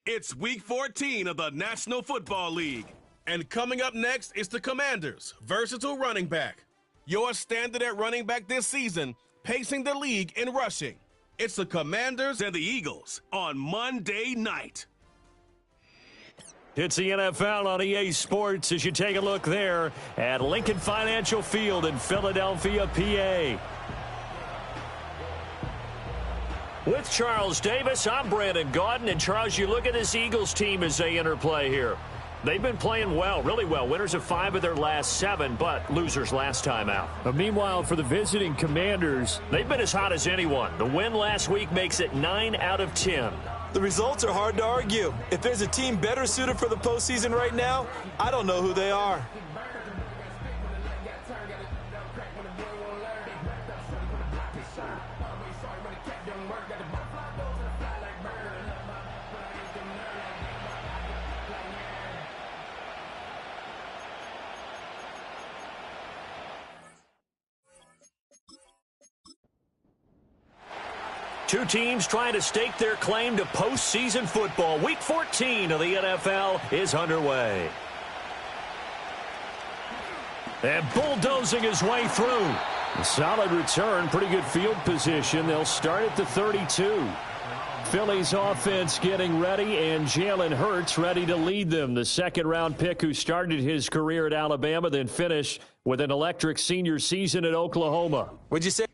It's Week 14 of the National Football League. And coming up next is the Commanders' versatile running back. Your standard at running back this season, pacing the league in rushing. It's the Commanders and the Eagles on Monday night. It's the NFL on EA Sports as you take a look there at Lincoln Financial Field in Philadelphia, PA. With Charles Davis, I'm Brandon Gaudin. And Charles, you look at this Eagles team as they interplay here. They've been playing well, really well. Winners of 5 of their last 7, but losers last time out. But meanwhile, for the visiting Commanders, they've been as hot as anyone. The win last week makes it 9 out of 10. The results are hard to argue. If there's a team better suited for the postseason right now, I don't know who they are. Two teams trying to stake their claim to postseason football. Week 14 of the NFL is underway. And bulldozing his way through. A solid return, pretty good field position. They'll start at the 32. Philly's offense getting ready, and Jalen Hurts ready to lead them. The second-round pick who started his career at Alabama, then finished with an electric senior season at Oklahoma. Would you say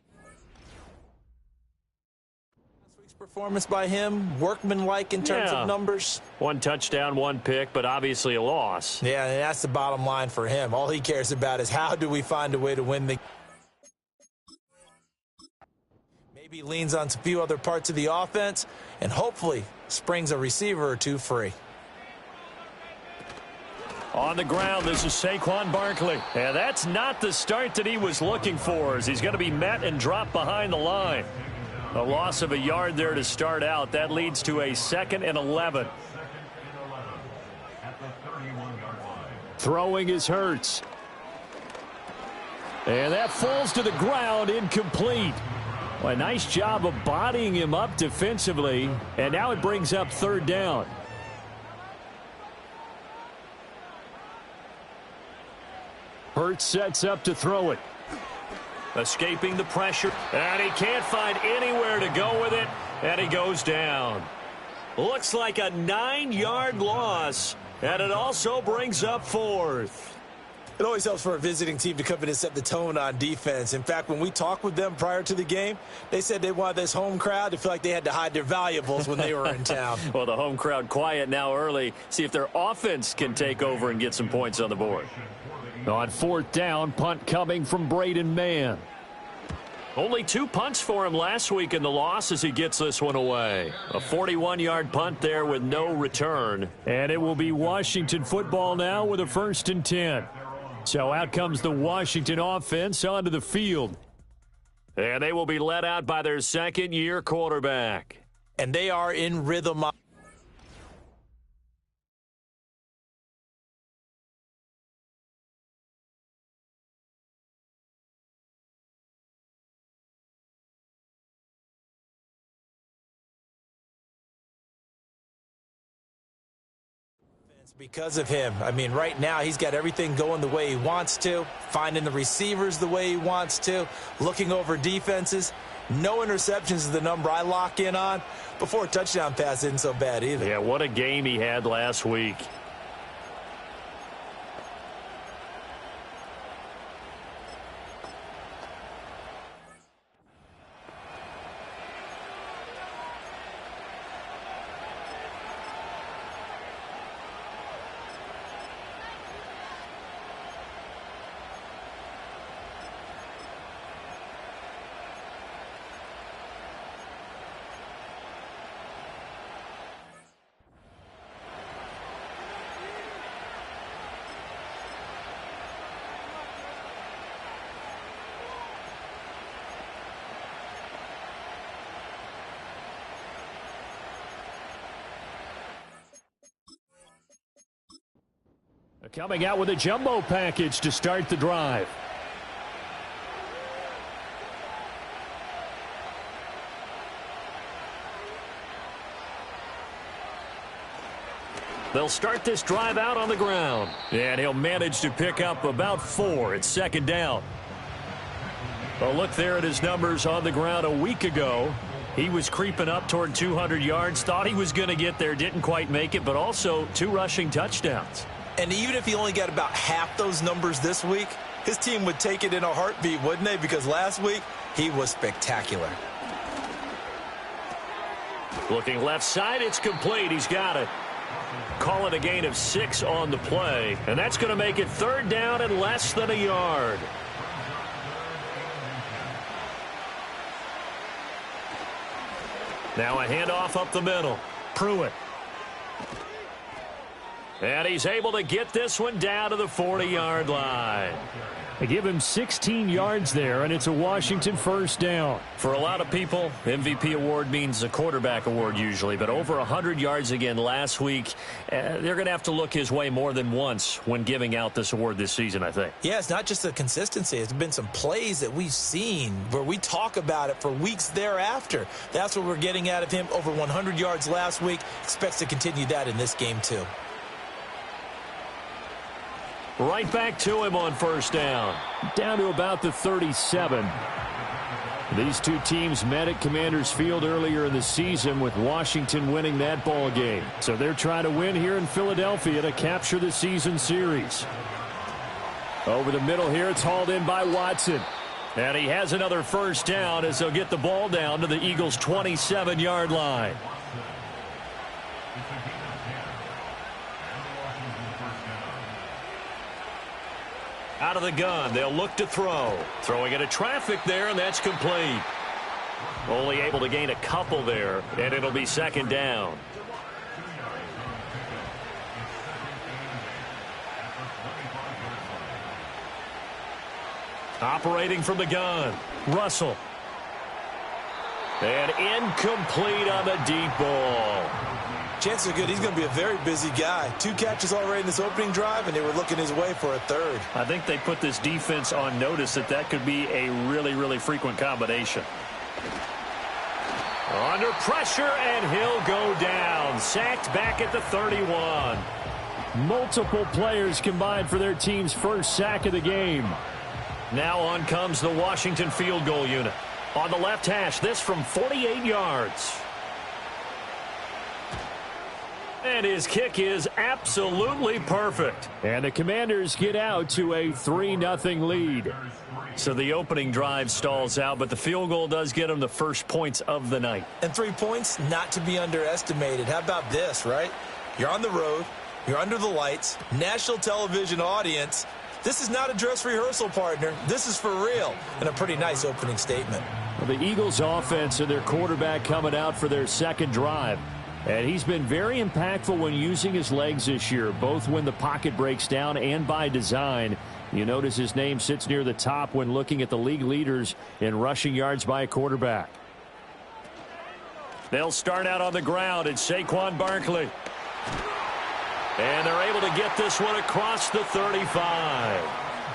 performance by him, workmanlike in terms of numbers? 1 touchdown, 1 pick, but obviously a loss. Yeah, and that's the bottom line for him. All he cares about is how do we find a way to win the maybe leans on a few other parts of the offense and hopefully springs a receiver or two free. On the ground, this is Saquon Barkley. And that's not the start that he was looking for, as he's going to be met and dropped behind the line. A loss of a yard there to start out. That leads to a 2nd and 11. Throwing is Hurts. And that falls to the ground, incomplete. Well, a nice job of bodying him up defensively. And now it brings up 3rd down. Hurts sets up to throw it. Escaping the pressure, and he can't find anywhere to go with it, and he goes down. Looks like a 9-yard loss, and it also brings up 4th. It always helps for a visiting team to come in and set the tone on defense. In fact, when we talked with them prior to the game, they said they wanted this home crowd to feel like they had to hide their valuables when they were in town. Well, the home crowd quiet now early. See if their offense can take over and get some points on the board. On 4th down, punt coming from Braden Mann. Only 2 punts for him last week in the loss as he gets this one away. A 41-yard punt there with no return. And it will be Washington football now with a 1st and 10. So out comes the Washington offense onto the field. And they will be led out by their 2nd-year quarterback. And they are in rhythm. Because of him. I mean, right now he's got everything going the way he wants to, finding the receivers the way he wants to, looking over defenses. No interceptions is the number I lock in on. Before a touchdown pass isn't so bad either. Yeah, what a game he had last week. Coming out with a jumbo package to start the drive. They'll start this drive out on the ground. And he'll manage to pick up about 4. It's second down. A look there at his numbers on the ground a week ago. He was creeping up toward 200 yards. Thought he was going to get there. Didn't quite make it, but also 2 rushing touchdowns. And even if he only got about half those numbers this week, his team would take it in a heartbeat, wouldn't they? Because last week, he was spectacular. Looking left side, it's complete. He's got it. Call it a gain of 6 on the play. And that's going to make it third down and less than a yard. Now a handoff up the middle. Pruitt. And he's able to get this one down to the 40-yard line. They give him 16 yards there, and it's a Washington first down. For a lot of people, MVP award means a quarterback award usually, but over 100 yards again last week. They're going to have to look his way more than once when giving out this award this season, I think. Yeah, it's not just the consistency. It's been some plays that we've seen where we talk about it for weeks thereafter. That's what we're getting out of him. Over 100 yards last week. Expects to continue that in this game, too. Right back to him on first down. Down to about the 37. These two teams met at Commanders Field earlier in the season with Washington winning that ball game. So they're trying to win here in Philadelphia to capture the season series. Over the middle here, it's hauled in by Watson. And he has another first down as they'll get the ball down to the Eagles' 27-yard line. Out of the gun, they'll look to throw. Throwing into traffic there, and that's complete. Only able to gain a couple there, and it'll be second down. Operating from the gun, Russell. And incomplete on the deep ball. Chances are good he's going to be a very busy guy. 2 catches already in this opening drive, and they were looking his way for a third. I think they put this defense on notice that could be a really, really frequent combination. Under pressure, and he'll go down. Sacked back at the 31. Multiple players combined for their team's first sack of the game. Now on comes the Washington field goal unit. On the left hash, this from 48 yards. And his kick is absolutely perfect. And the Commanders get out to a 3-0 lead. So the opening drive stalls out, but the field goal does get them the first points of the night. And 3 points, not to be underestimated. How about this, right? You're on the road. You're under the lights. National television audience. This is not a dress rehearsal, partner. This is for real. And a pretty nice opening statement. Well, the Eagles offense and their quarterback coming out for their second drive. And he's been very impactful when using his legs this year, both when the pocket breaks down and by design. You notice his name sits near the top when looking at the league leaders in rushing yards by a quarterback. They'll start out on the ground. It's Saquon Barkley. And they're able to get this one across the 35.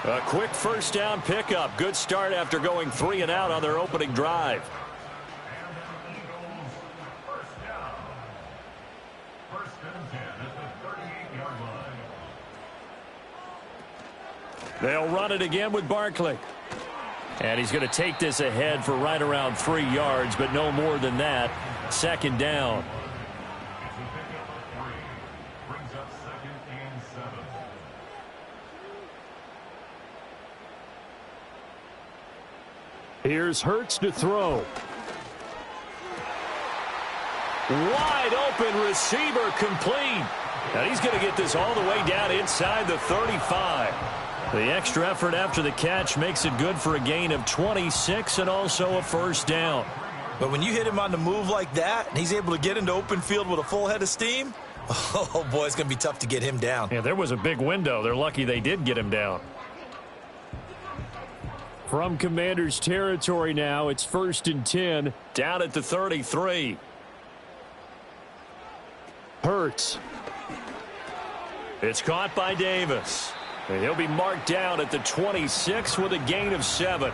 A quick first down pickup. Good start after going 3 and out on their opening drive. They'll run it again with Barkley. And he's going to take this ahead for right around 3 yards, but no more than that. Second down. Here's Hurts to throw. Wide open receiver complete. And he's going to get this all the way down inside the 35. The extra effort after the catch makes it good for a gain of 26 and also a first down. But when you hit him on the move like that, and he's able to get into open field with a full head of steam, oh, boy, it's going to be tough to get him down. Yeah, there was a big window. They're lucky they did get him down. From Commanders territory now, it's 1st and 10. Down at the 33. Hurts. It's caught by Davis. And he'll be marked down at the 26 with a gain of 7.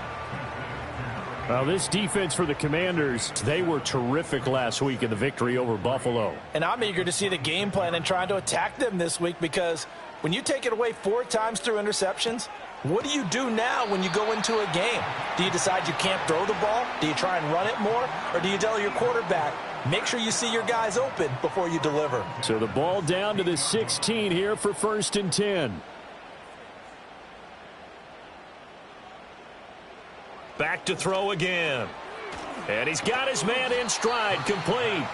Well, this defense for the Commanders, they were terrific last week in the victory over Buffalo. And I'm eager to see the game plan and trying to attack them this week, because when you take it away 4 times through interceptions, what do you do now when you go into a game? Do you decide you can't throw the ball? Do you try and run it more? Or do you tell your quarterback, make sure you see your guys open before you deliver? So the ball down to the 16 here for 1st and 10. Back to throw again. And he's got his man in stride, complete.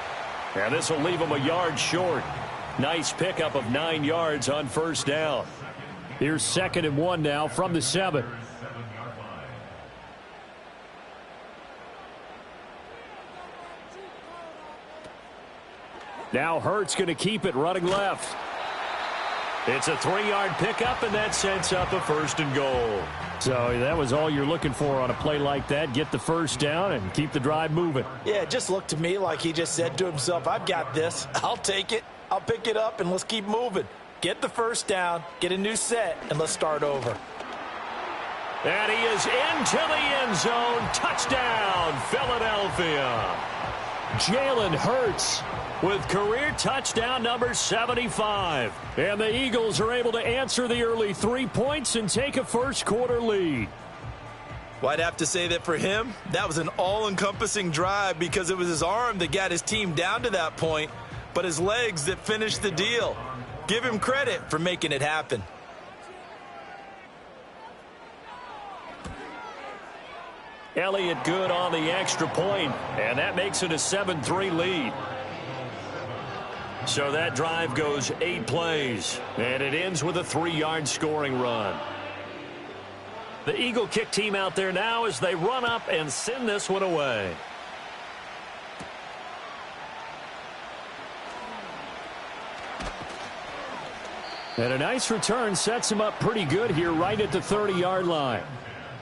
And this will leave him a yard short. Nice pickup of 9 yards on 1st down. Here's 2nd and 1 now from the 7. Now Hurts going to keep it running left. It's a 3-yard pickup, and that sets up a 1st and goal. So that was all you're looking for on a play like that. Get the 1st down and keep the drive moving. Yeah, it just looked to me like he just said to himself, I've got this. I'll take it. I'll pick it up, and let's keep moving. Get the 1st down, get a new set, and let's start over. And he is into the end zone. Touchdown, Philadelphia. Jalen Hurts with career touchdown number 75. And the Eagles are able to answer the early 3 points and take a first-quarter lead. Well, I'd have to say that for him, that was an all-encompassing drive, because it was his arm that got his team down to that point, but his legs that finished the deal. Give him credit for making it happen. Elliott good on the extra point, and that makes it a 7-3 lead. So that drive goes 8 plays, and it ends with a 3-yard scoring run. The Eagle kick team out there now as they run up and send this one away. And a nice return sets him up pretty good here right at the 30-yard line.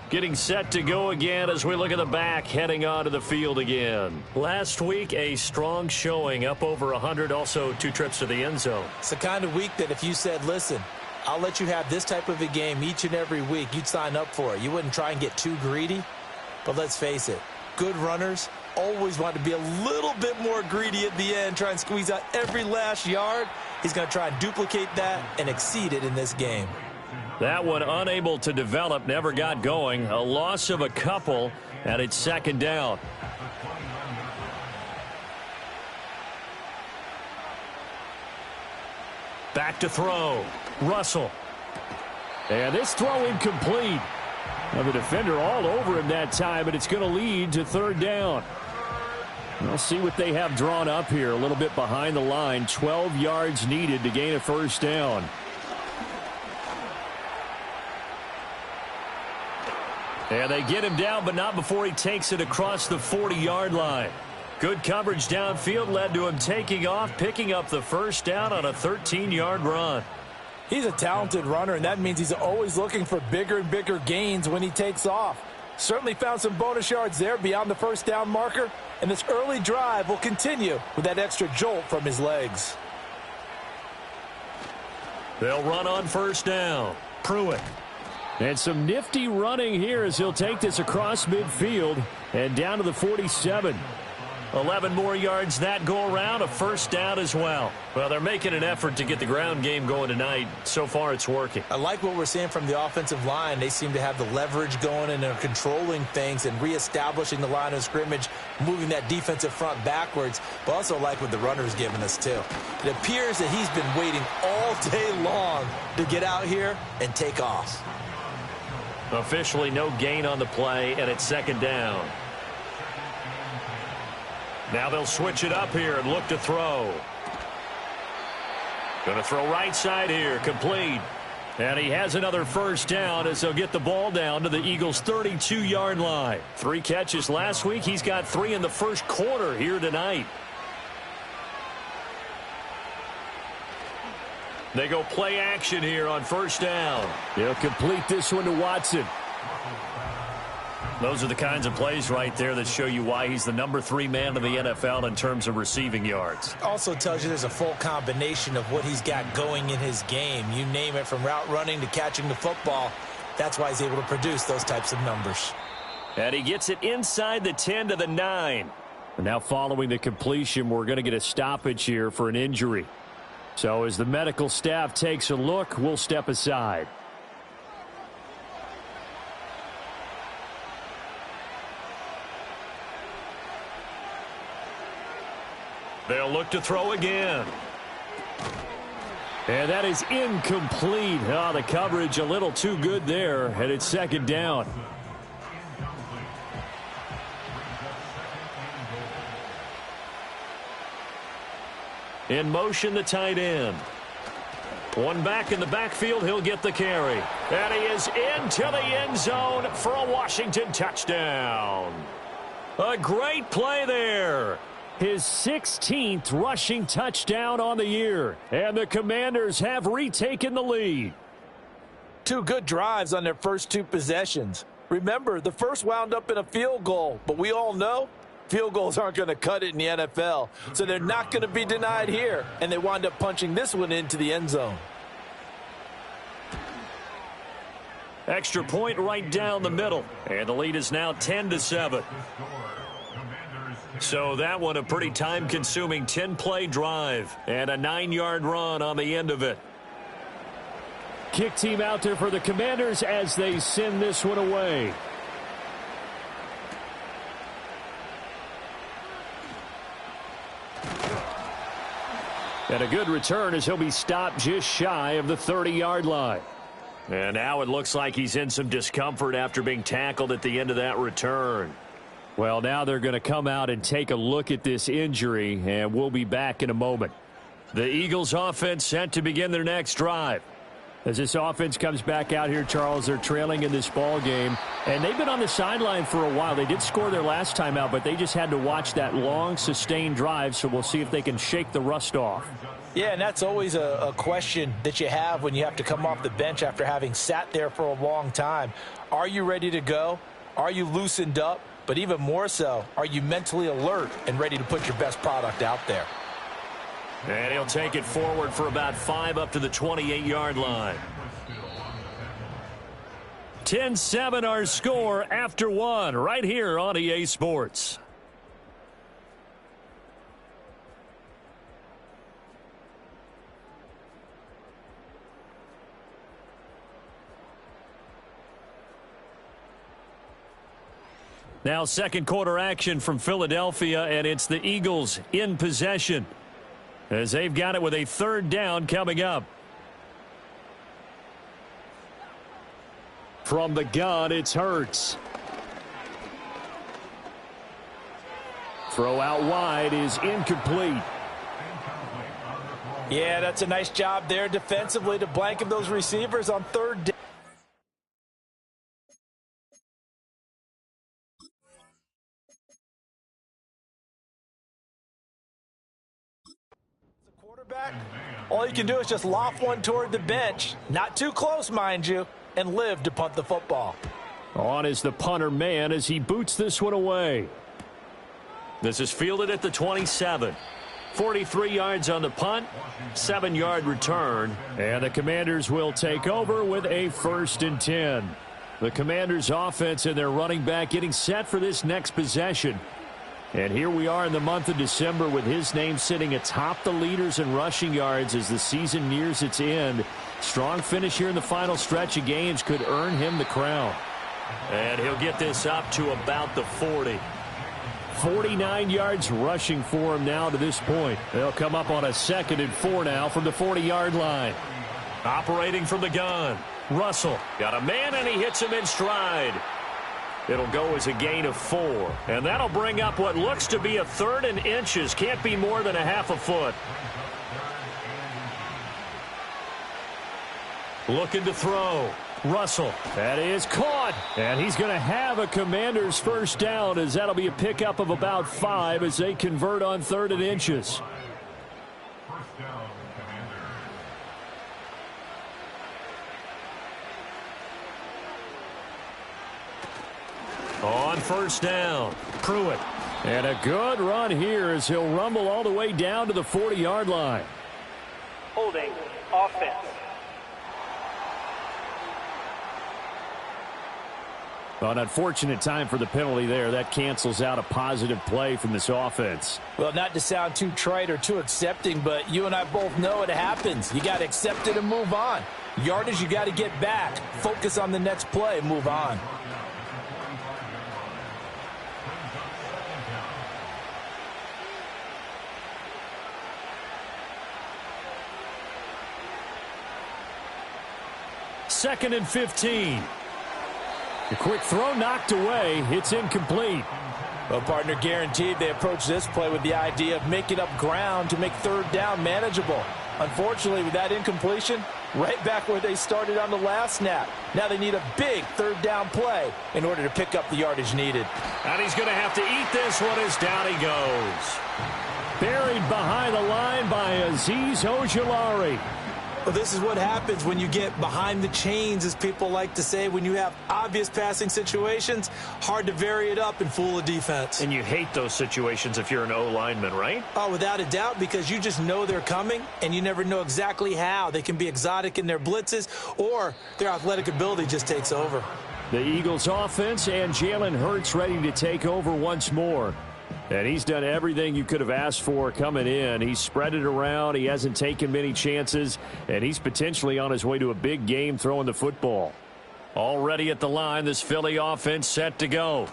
Getting set to go again as we look at the back, heading onto the field again. Last week, a strong showing, up over 100, also 2 trips to the end zone. It's the kind of week that if you said, listen, I'll let you have this type of a game each and every week, you'd sign up for it. You wouldn't try and get too greedy. But let's face it, good runners always want to be a little bit more greedy at the end, try and squeeze out every last yard. He's going to try and duplicate that and exceed it in this game. That one unable to develop, never got going. A loss of a couple, and it's 2nd down. Back to throw. Russell. And this throw incomplete. Now the defender all over him that time, and it's going to lead to 3rd down. We'll see what they have drawn up here. A little bit behind the line. 12 yards needed to gain a 1st down. And they get him down, but not before he takes it across the 40-yard line. Good coverage downfield led to him taking off, picking up the 1st down on a 13-yard run. He's a talented runner, and that means he's always looking for bigger and bigger gains when he takes off. Certainly found some bonus yards there beyond the 1st down marker, and this early drive will continue with that extra jolt from his legs. They'll run on 1st down. Pruitt. And some nifty running here as he'll take this across midfield and down to the 47. 11 more yards that go around, a 1st down as well. Well, they're making an effort to get the ground game going tonight. So far, it's working. I like what we're seeing from the offensive line. They seem to have the leverage going and are controlling things and reestablishing the line of scrimmage, moving that defensive front backwards, but also like what the runner's giving us, too. It appears that he's been waiting all day long to get out here and take off. Officially no gain on the play, and it's 2nd down. Now they'll switch it up here and look to throw. Going to throw right side here, complete. And he has another 1st down as they'll get the ball down to the Eagles' 32-yard line. 3 catches last week. He's got 3 in the 1st quarter here tonight. They go play action here on 1st down. They'll complete this one to Watson. Those are the kinds of plays right there that show you why he's the number 3 man in the NFL in terms of receiving yards. Also tells you there's a full combination of what he's got going in his game. You name it, from route running to catching the football. That's why he's able to produce those types of numbers. And he gets it inside the 10 to the 9. And now following the completion, we're going to get a stoppage here for an injury. So as the medical staff takes a look, we'll step aside. They'll look to throw again. And that is incomplete. Oh, the coverage a little too good there, and it's second down. In motion, the tight end. One back in the backfield, he'll get the carry. And he is into the end zone for a Washington touchdown. A great play there. His 16th rushing touchdown on the year. And the Commanders have retaken the lead. 2 good drives on their first 2 possessions. Remember, the first wound up in a field goal, but we all know field goals aren't going to cut it in the NFL, so they're not going to be denied here, and they wound up punching this one into the end zone. Extra point right down the middle, and the lead is now 10-7. So that one a pretty time-consuming 10-play drive and a 9-yard run on the end of it. Kick team out there for the Commanders as they send this one away. And a good return as he'll be stopped just shy of the 30-yard line. And now it looks like he's in some discomfort after being tackled at the end of that return. Well, now they're going to come out and take a look at this injury, and we'll be back in a moment. The Eagles offense set to begin their next drive. As this offense comes back out here, Charles, they're trailing in this ball game, and they've been on the sideline for a while. They did score their last time out, but they just had to watch that long, sustained drive, so we'll see if they can shake the rust off. Yeah, and that's always a question that you have when you have to come off the bench after having sat there for a long time. Are you ready to go? Are you loosened up? But even more so, are you mentally alert and ready to put your best product out there? And he'll take it forward for about 5 up to the 28-yard line. 10-7 our score after 1 right here on EA Sports. Now second quarter action from Philadelphia, and it's the Eagles in possession as they've got it with a 3rd down coming up. From the gun, it's Hurts. Throw out wide is incomplete. Yeah, that's a nice job there defensively to blanket those receivers on 3rd down. All you can do is just loft one toward the bench, not too close, mind you, and live to punt the football. On is the punter man as he boots this one away. This is fielded at the 27. 43 yards on the punt, 7-yard return, and the Commanders will take over with a 1st and 10. The Commanders offense and their running back getting set for this next possession. And here we are in the month of December with his name sitting atop the leaders in rushing yards as the season nears its end. Strong finish here in the final stretch of games could earn him the crown. And he'll get this up to about the 40. 49 yards rushing for him now to this point. They'll come up on a 2nd and 4 now from the 40-yard line. Operating from the gun. Russell got a man, and he hits him in stride. It'll go as a gain of 4. And that'll bring up what looks to be a 3rd and inches. Can't be more than a half a foot. Looking to throw. Russell. That is caught. And he's going to have a Commander's 1st down as that'll be a pickup of about 5 as they convert on 3rd and inches. On 1st down, Pruitt. And a good run here as he'll rumble all the way down to the 40-yard line. Holding offense. An unfortunate time for the penalty there. That cancels out a positive play from this offense. Well, not to sound too trite or too accepting, but you and I both know it happens. You got to accept it and move on. Yardage, you got to get back. Focus on the next play. Move on. Second and 15. The quick throw knocked away. It's incomplete. Well, partner, guaranteed they approach this play with the idea of making up ground to make third down manageable. Unfortunately, with that incompletion, right back where they started on the last snap. Now they need a big third down play in order to pick up the yardage needed. And he's going to have to eat this one as down he goes. Buried behind the line by Azeez Ojulari. Well, this is what happens when you get behind the chains, as people like to say. When you have obvious passing situations, hard to vary it up and fool a defense. And you hate those situations if you're an O-lineman, right? Oh, without a doubt, because you just know they're coming, and you never know exactly how. They can be exotic in their blitzes, or their athletic ability just takes over. The Eagles offense and Jalen Hurts ready to take over once more. And he's done everything you could have asked for coming in. He's spread it around. He hasn't taken many chances. And he's potentially on his way to a big game throwing the football. Already at the line, this Philly offense set to go.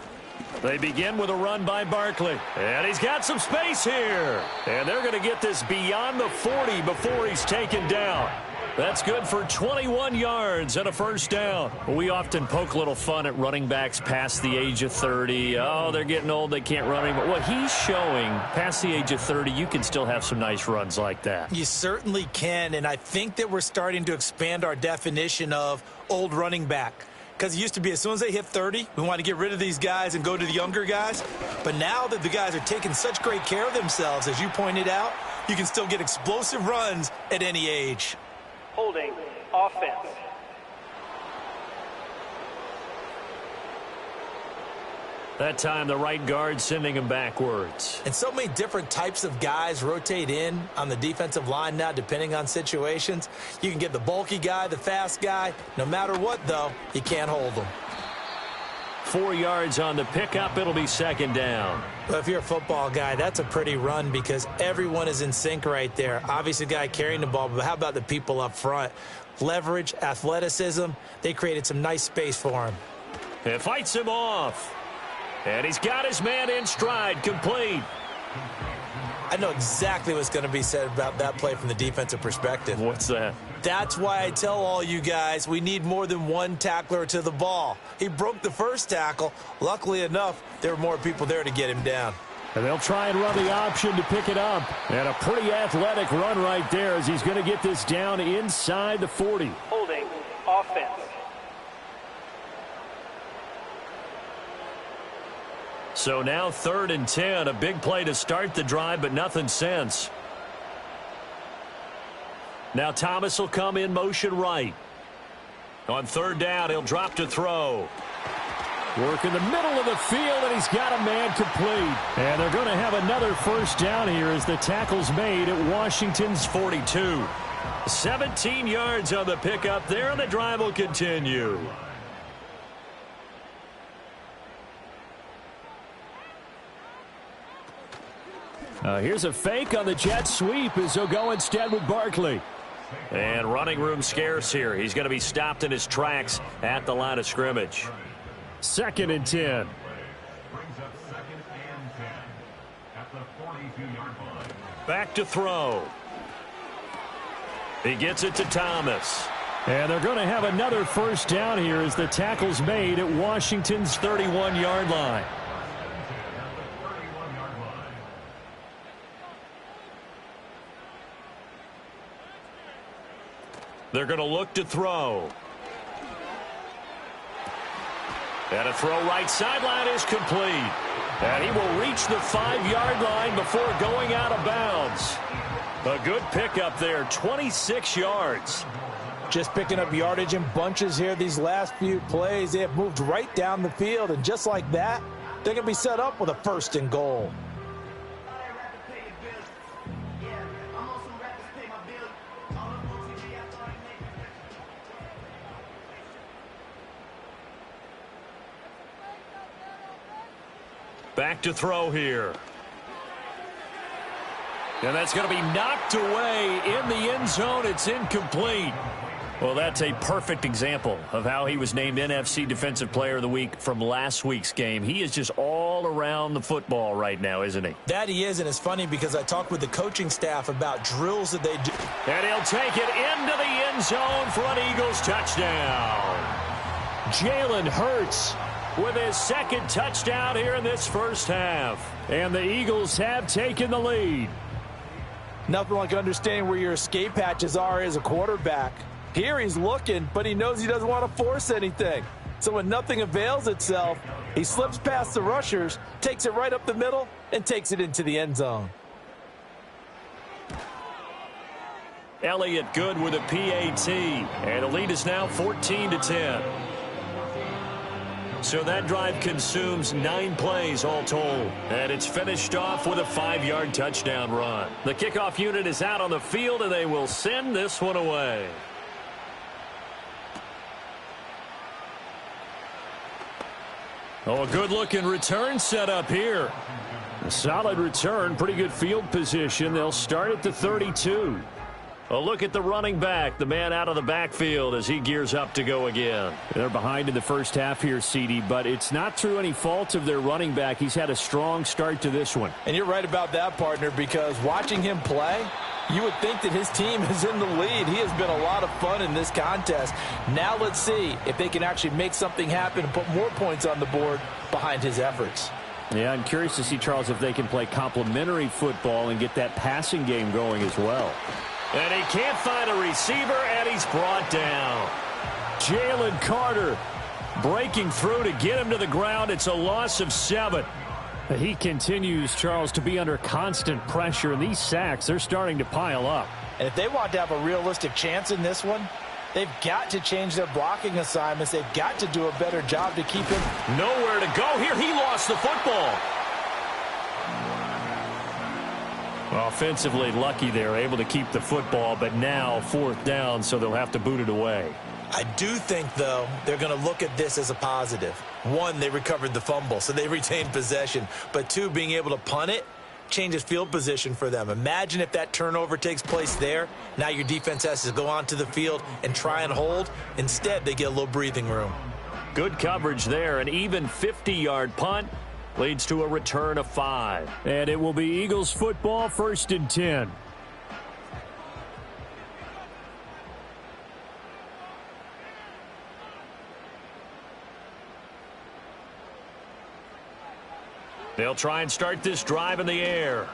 They begin with a run by Barkley. And he's got some space here. And they're going to get this beyond the 40 before he's taken down. That's good for 21 yards and a first down. We often poke a little fun at running backs past the age of 30. Oh, they're getting old, they can't run anymore. What he's showing, past the age of 30, you can still have some nice runs like that. You certainly can, and I think that we're starting to expand our definition of old running back. Because it used to be as soon as they hit 30, we want to get rid of these guys and go to the younger guys. But now that the guys are taking such great care of themselves, as you pointed out, you can still get explosive runs at any age. Holding offense. That time, the right guard sending him backwards. And so many different types of guys rotate in on the defensive line now, depending on situations. You can get the bulky guy, the fast guy. No matter what, though, you can't hold them. 4 yards on the pickup. It'll be second down. Well, if you're a football guy, that's a pretty run because everyone is in sync right there. Obviously, the guy carrying the ball, but how about the people up front? Leverage, athleticism, they created some nice space for him. It fights him off. And he's got his man in stride, complete. I know exactly what's going to be said about that play from the defensive perspective. What's that? That's why I tell all you guys we need more than one tackler to the ball. He broke the first tackle. Luckily enough, there were more people there to get him down. And they'll try and run the option to pick it up. And a pretty athletic run right there as he's going to get this down inside the 40. Holding offense. So now 3rd and 10. A big play to start the drive, but nothing since. Now Thomas will come in motion right. On 3rd down, he'll drop to throw. Work in the middle of the field, and he's got a man complete. And they're going to have another first down here as the tackle's made at Washington's 42. 17 yards on the pickup there, and the drive will continue. Here's a fake on the jet sweep as they'll go instead with Barkley. And running room scarce here. He's going to be stopped in his tracks at the line of scrimmage. 2nd and 10. Back to throw. He gets it to Thomas. And they're going to have another first down here as the tackle's made at Washington's 31-yard line. They're going to look to throw. And a throw right sideline is complete. And he will reach the 5-yard line before going out of bounds. A good pickup there, 26 yards. Just picking up yardage in bunches here these last few plays. They have moved right down the field, and just like that, they're going to be set up with a 1st and goal. Back to throw here. And that's going to be knocked away in the end zone. It's incomplete. Well, that's a perfect example of how he was named NFC Defensive Player of the Week from last week's game. He is just all around the football right now, isn't he? That he is, and it's funny because I talked with the coaching staff about drills that they do. And he'll take it into the end zone for an Eagles touchdown. Jalen Hurts With his second touchdown here in this first half. And the Eagles have taken the lead. Nothing like understanding where your escape hatches are as a quarterback. Here he's looking, but he knows he doesn't want to force anything. So when nothing avails itself, he slips past the rushers, takes it right up the middle, and takes it into the end zone. Elliott good with a PAT. And the lead is now 14-10. So that drive consumes 9 plays all told. And it's finished off with a 5-yard touchdown run. The kickoff unit is out on the field, and they will send this one away. Oh, a good-looking return set up here. A solid return, pretty good field position. They'll start at the 32. A look at the running back, the man out of the backfield as he gears up to go again. They're behind in the first half here, CD, but it's not through any fault of their running back. He's had a strong start to this one. And you're right about that, partner, because watching him play, you would think that his team is in the lead. He has been a lot of fun in this contest. Now let's see if they can actually make something happen and put more points on the board behind his efforts. Yeah, I'm curious to see, Charles, if they can play complementary football and get that passing game going as well. And he can't find a receiver, and he's brought down. Jalen Carter breaking through to get him to the ground. It's a loss of 7. He continues, Charles, to be under constant pressure, and these sacks, they're starting to pile up. And if they want to have a realistic chance in this one, they've got to change their blocking assignments. They've got to do a better job to keep him. Nowhere to go here. He lost the football. Offensively lucky they're able to keep the football, but now 4th down, so they'll have to boot it away. I do think, though, they're going to look at this as a positive. 1, they recovered the fumble, so they retained possession. But 2, being able to punt it changes field position for them. Imagine if that turnover takes place there. Now your defense has to go onto the field and try and hold. Instead, they get a little breathing room. Good coverage there. An even 50-yard punt leads to a return of 5. And it will be Eagles football, 1st and 10. They'll try and start this drive in the air.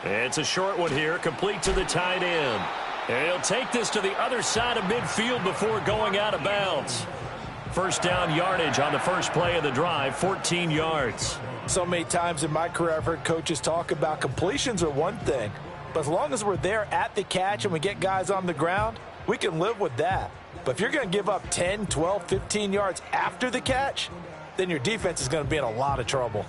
It's a short one here, complete to the tight end. And he'll take this to the other side of midfield before going out of bounds. First down yardage on the first play of the drive, 14 yards. So many times in my career I've heard coaches talk about completions are one thing, but as long as we're there at the catch and we get guys on the ground, we can live with that. But if you're going to give up 10, 12, 15 yards after the catch, then your defense is going to be in a lot of trouble.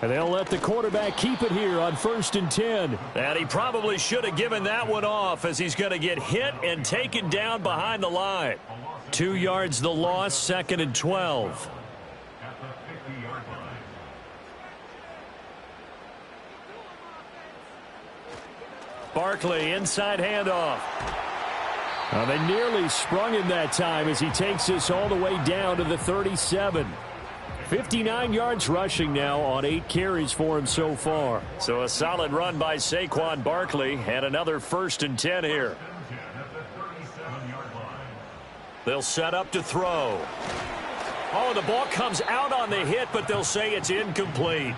And they'll let the quarterback keep it here on 1st and 10. And he probably should have given that one off, as he's going to get hit and taken down behind the line. 2 yards the loss, 2nd and 12. Barkley, inside handoff. They nearly sprung him that time as he takes this all the way down to the 37. 59 yards rushing now on 8 carries for him so far. So a solid run by Saquon Barkley, and another 1st and 10 here. They'll set up to throw. Oh, the ball comes out on the hit, but they'll say it's incomplete.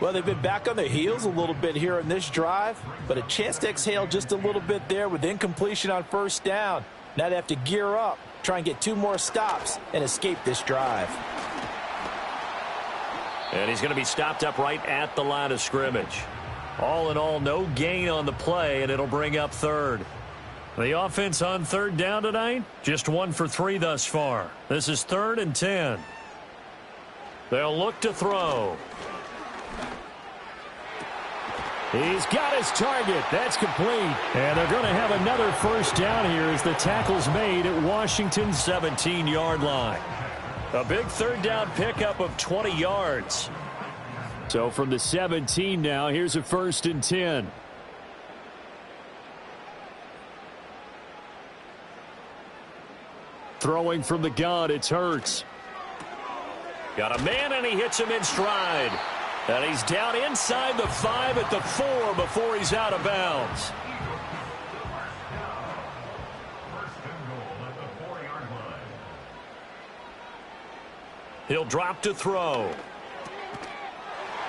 Well, they've been back on their heels a little bit here in this drive, but a chance to exhale just a little bit there with incompletion on 1st down. Now they have to gear up, try and get 2 more stops, and escape this drive. And he's going to be stopped up right at the line of scrimmage. All in all, no gain on the play, and it'll bring up 3rd. The offense on 3rd down tonight, just 1 for 3 thus far. This is 3rd and 10. They'll look to throw. He's got his target. That's complete. And they're going to have another first down here as the tackle's made at Washington's 17-yard line. A big third down pickup of 20 yards. So from the 17 now, here's a 1st and 10. Throwing from the gun, it's Hurts. Got a man, and he hits him in stride. And he's down inside the 5 at the 4 before he's out of bounds. He'll drop to throw.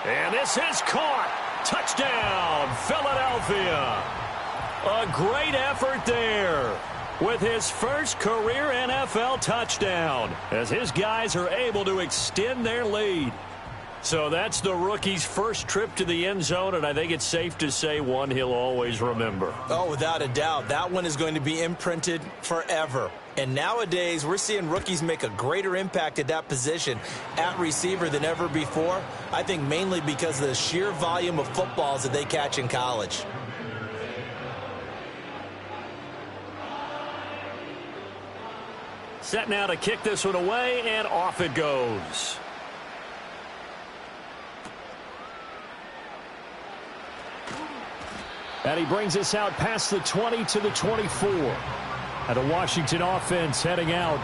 And this is caught. Touchdown, Philadelphia. A great effort there with his first career NFL touchdown as his guys are able to extend their lead. So that's the rookie's first trip to the end zone, and I think it's safe to say one he'll always remember. Oh, without a doubt. That one is going to be imprinted forever. And nowadays, we're seeing rookies make a greater impact at that position at receiver than ever before. I think mainly because of the sheer volume of footballs that they catch in college. Set now to kick this one away, and off it goes. And he brings us out past the 20 to the 24. And a Washington offense heading out.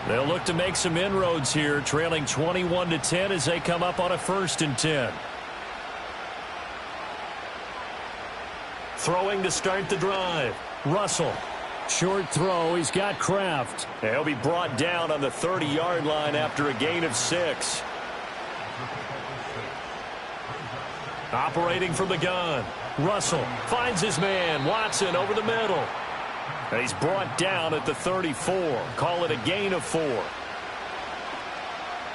They'll look to make some inroads here, trailing 21-10 as they come up on a 1st and 10. Throwing to start the drive. Russell. Short throw. He's got Kraft. He'll be brought down on the 30-yard line after a gain of 6. Operating from the gun. Russell finds his man. Watson over the middle. And he's brought down at the 34. Call it a gain of 4.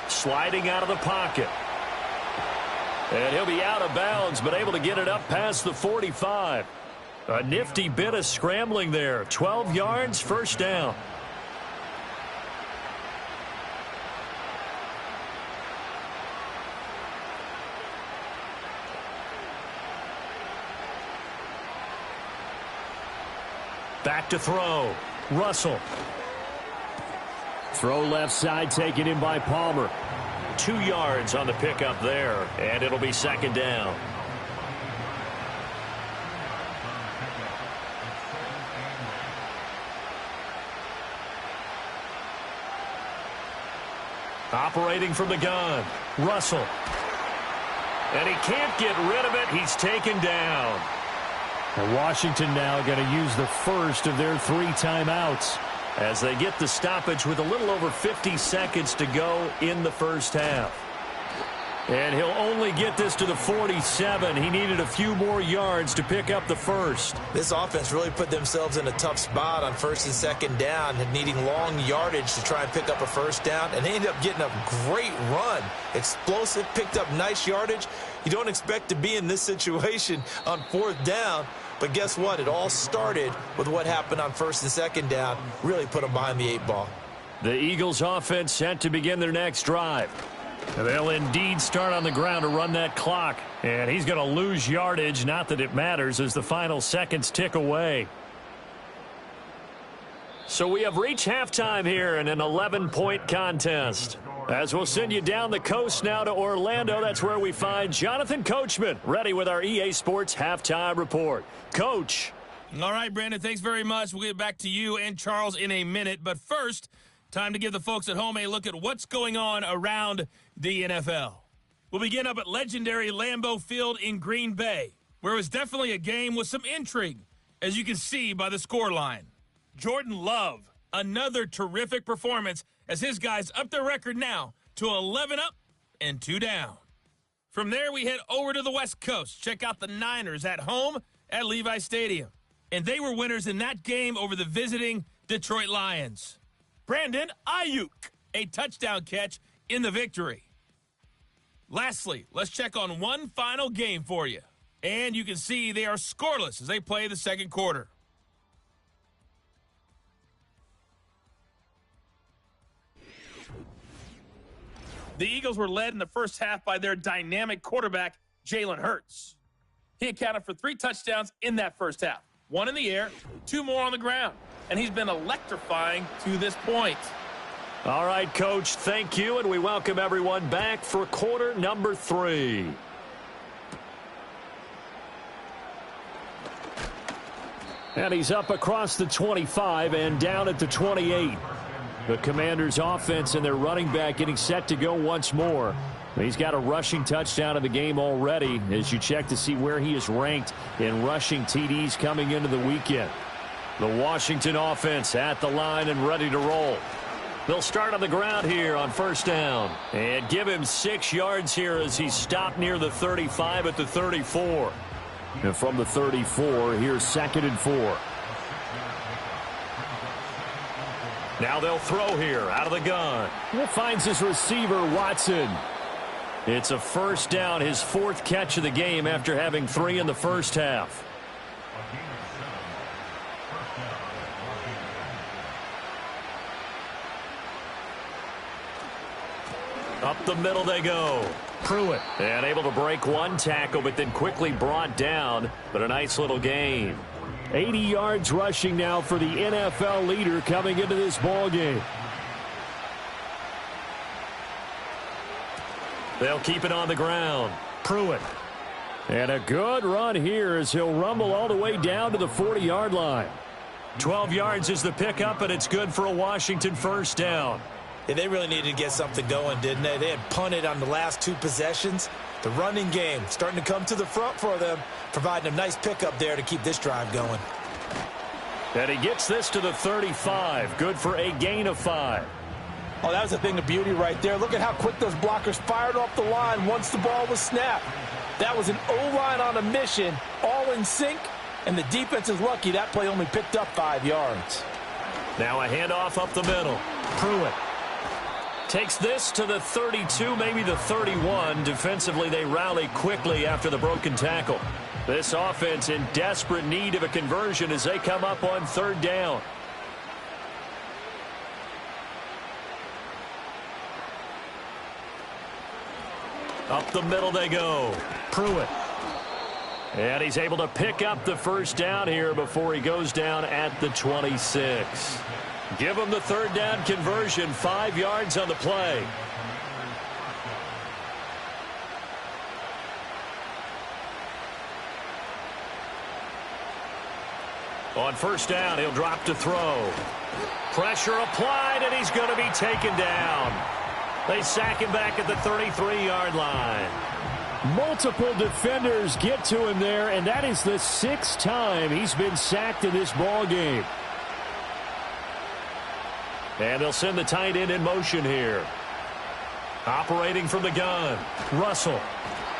Sliding out of the pocket. And he'll be out of bounds, but able to get it up past the 45. A nifty bit of scrambling there. 12 yards, first down. Back to throw. Russell. Throw left side taken in by Palmer. 2 yards on the pickup there, and it'll be 2nd down. Operating from the gun. Russell. And he can't get rid of it. He's taken down. And Washington now going to use the first of their 3 timeouts as they get the stoppage with a little over 50 seconds to go in the first half. And he'll only get this to the 47. He needed a few more yards to pick up the first. This offense really put themselves in a tough spot on 1st and 2nd down, and needing long yardage to try and pick up a first down. And they ended up getting a great run. Explosive, picked up nice yardage. You don't expect to be in this situation on 4th down. But guess what? It all started with what happened on 1st and 2nd down. Really put them behind the 8 ball. The Eagles offense set to begin their next drive. They'll indeed start on the ground to run that clock. And he's going to lose yardage, not that it matters, as the final seconds tick away. So we have reached halftime here in an 11-point contest. As we'll send you down the coast now to Orlando, that's where we find Jonathan Coachman, ready with our EA Sports Halftime Report. Coach. All right, Brandon, thanks very much. We'll get back to you and Charles in a minute. But first, time to give the folks at home a look at what's going on around the NFL. We'll begin up at legendary Lambeau Field in Green Bay, where it was definitely a game with some intrigue, as you can see by the scoreline. Jordan Love, another terrific performance as his guys up their record now to 11 up and 2 down. From there, we head over to the West Coast. Check out the Niners at home at Levi Stadium. And they were winners in that game over the visiting Detroit Lions. Brandon Ayuk, a touchdown catch in the victory. Lastly, let's check on one final game for you. And you can see they are scoreless as they play the second quarter. The Eagles were led in the first half by their dynamic quarterback, Jalen Hurts. He accounted for 3 touchdowns in that first half. 1 in the air, 2 more on the ground. And he's been electrifying to this point. All right, Coach, thank you, and we welcome everyone back for quarter number 3. And he's up across the 25 and down at the 28. The Commanders' offense and their running back getting set to go once more. He's got a rushing touchdown in the game already as you check to see where he is ranked in rushing TDs coming into the weekend. The Washington offense at the line and ready to roll. They'll start on the ground here on first down and give him 6 yards here as he's stopped near the 35 at the 34. And from the 34, here's 2nd and 4. Now they'll throw here out of the gun. He finds his receiver, Watson. It's a first down, his 4th catch of the game after having 3 in the first half. Up the middle they go. Pruitt. And able to break 1 tackle, but then quickly brought down. But a nice little gain. 80 yards rushing now for the NFL leader coming into this ball game. They'll keep it on the ground. Pruitt. And a good run here as he'll rumble all the way down to the 40-yard line. 12 yards is the pickup, and it's good for a Washington first down. Yeah, they really needed to get something going, didn't they? They had punted on the last 2 possessions. The running game starting to come to the front for them, providing a nice pickup there to keep this drive going. And he gets this to the 35. Good for a gain of 5. Oh, that was a thing of beauty right there. Look at how quick those blockers fired off the line once the ball was snapped. That was an O-line on a mission, all in sync, and the defense is lucky that play only picked up 5 yards. Now a handoff up the middle. Pruitt takes this to the 32, maybe the 31. Defensively, they rally quickly after the broken tackle. This offense in desperate need of a conversion as they come up on 3rd down. Up the middle they go. Pruitt. And he's able to pick up the first down here before he goes down at the 26. Give him the 3rd down conversion, 5 yards on the play. On first down, he'll drop to throw. Pressure applied, and he's going to be taken down. They sack him back at the 33-yard line. Multiple defenders get to him there, and that is the 6th time he's been sacked in this ball game. And they'll send the tight end in motion here. Operating from the gun. Russell.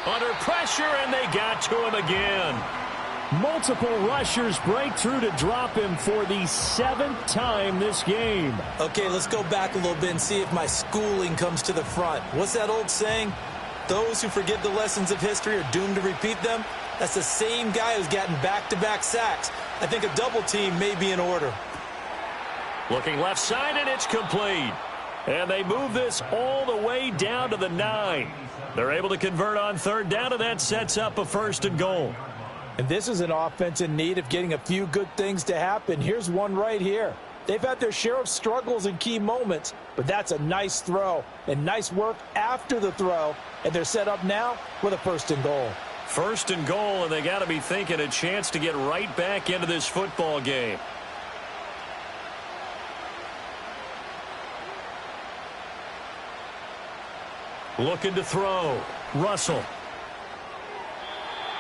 Under pressure, and they got to him again. Multiple rushers break through to drop him for the 7th time this game. Okay, let's go back a little bit and see if my schooling comes to the front. What's that old saying? Those who forget the lessons of history are doomed to repeat them. That's the same guy who's gotten back-to-back sacks. I think a double team may be in order. Looking left side, and it's complete. And they move this all the way down to the 9. They're able to convert on 3rd down, and that sets up a 1st and goal. And this is an offense in need of getting a few good things to happen. Here's one right here. They've had their share of struggles in key moments, but that's a nice throw and nice work after the throw. And they're set up now with a 1st and goal. 1st and goal, and they got to be thinking a chance to get right back into this football game. Looking to throw. Russell.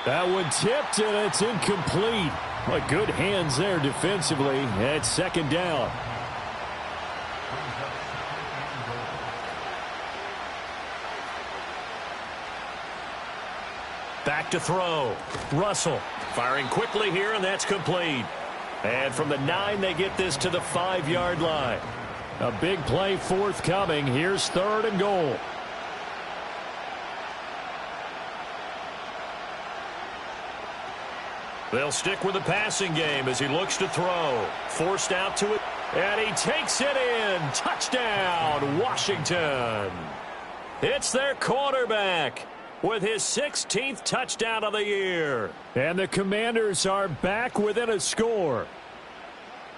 That one tipped, and it's incomplete. But good hands there defensively at 2nd down. Back to throw. Russell firing quickly here, and that's complete. And from the 9, they get this to the 5-yard line. A big play forthcoming. Here's 3rd and goal. They'll stick with the passing game as he looks to throw. Forced out to it, and he takes it in. Touchdown, Washington. It's their quarterback. with his 16th touchdown of the year. And the Commanders are back within a score.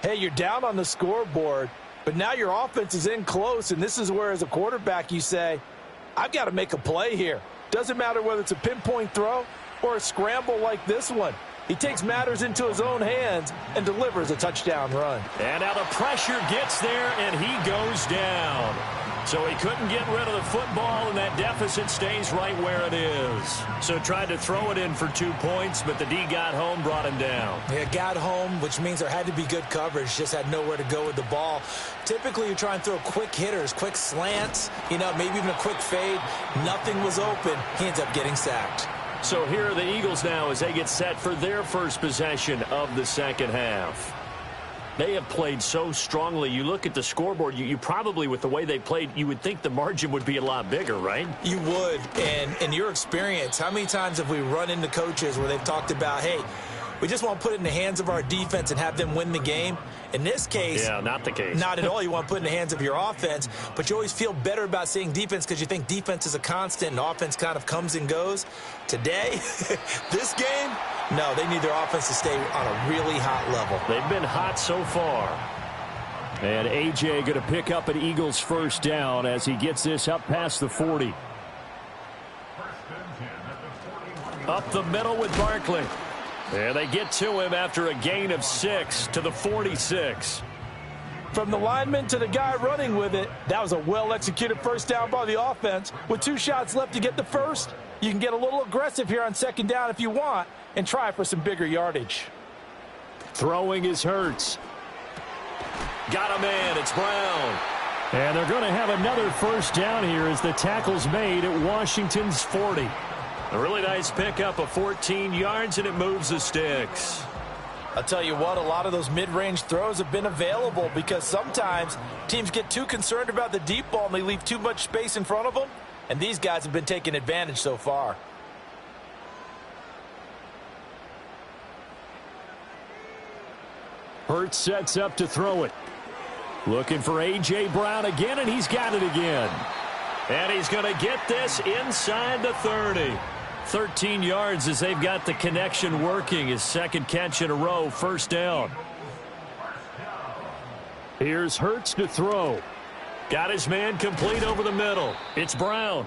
Hey, you're down on the scoreboard, but now your offense is in close, and this is where, as a quarterback, you say, I've got to make a play here. Doesn't matter whether it's a pinpoint throw or a scramble like this one. He takes matters into his own hands and delivers a touchdown run. And now the pressure gets there, and he goes down. So he couldn't get rid of the football, and that deficit stays right where it is. So tried to throw it in for 2 points, but the D got home, brought him down. Yeah, got home, which means there had to be good coverage. Just had nowhere to go with the ball. Typically, you try and throw quick hitters, quick slants, maybe even a quick fade. Nothing was open. He ends up getting sacked. So here are the Eagles now as they get set for their first possession of the second half. They have played so strongly. You look at the scoreboard, you probably, with the way they played, you would think the margin would be a lot bigger, right? You would. And in your experience, how many times have we run into coaches where they've talked about, hey, we just want to put it in the hands of our defense and have them win the game? In this case, yeah, not the case. Not at all. You want to put it in the hands of your offense, but you always feel better about seeing defense because you think defense is a constant and offense kind of comes and goes. Today, this game, no, they need their offense to stay on a really hot level. They've been hot so far. And A.J. going to pick up an Eagles first down as he gets this up past the 40. Up the middle with Barkley. And they get to him after a gain of 6 to the 46. From the lineman to the guy running with it, that was a well-executed first down by the offense. With 2 shots left to get the first, you can get a little aggressive here on second down if you want and try for some bigger yardage. Throwing is Hurts. Got a man. It's Brown. And they're going to have another first down here as the tackle's made at Washington's 40. A really nice pickup of 14 yards, and it moves the sticks. I'll tell you what, a lot of those mid-range throws have been available because sometimes teams get too concerned about the deep ball and they leave too much space in front of them, and these guys have been taking advantage so far. Hurts sets up to throw it. Looking for A.J. Brown again, and he's got it again. And he's going to get this inside the 30. 13 yards as they've got the connection working. His second catch in a row, first down. Here's Hurts to throw. Got his man complete over the middle. It's Brown.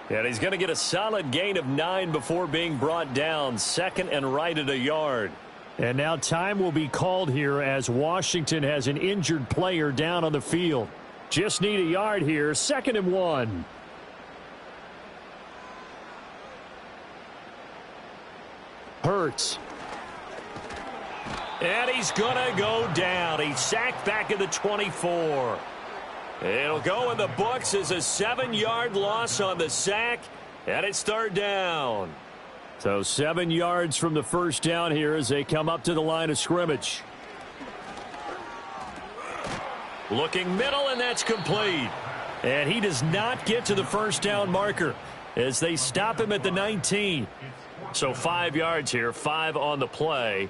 And he's going to get a solid gain of 9 before being brought down. Second and right at a yard. And now time will be called here as Washington has an injured player down on the field. Just need a yard here. 2nd and 1. Hurts. And he's going to go down. He's sacked back at the 24. It'll go in the books as a 7-yard loss on the sack, and it's third down. So 7 yards from the first down here as they come up to the line of scrimmage. Looking middle, and that's complete. And he does not get to the first down marker as they stop him at the 19. So 5 yards here, 5 on the play.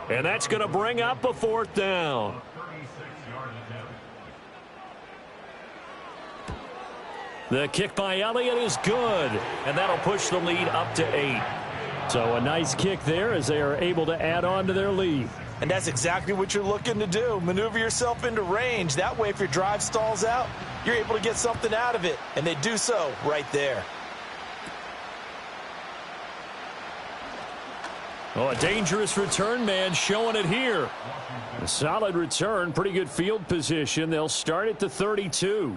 And that's going to bring up a fourth down. The kick by Elliott is good, and that'll push the lead up to 8. So a nice kick there as they are able to add on to their lead. And that's exactly what you're looking to do. Maneuver yourself into range. That way, if your drive stalls out, you're able to get something out of it. And they do so right there. Oh, a dangerous return man showing it here. A solid return, pretty good field position. They'll start at the 32.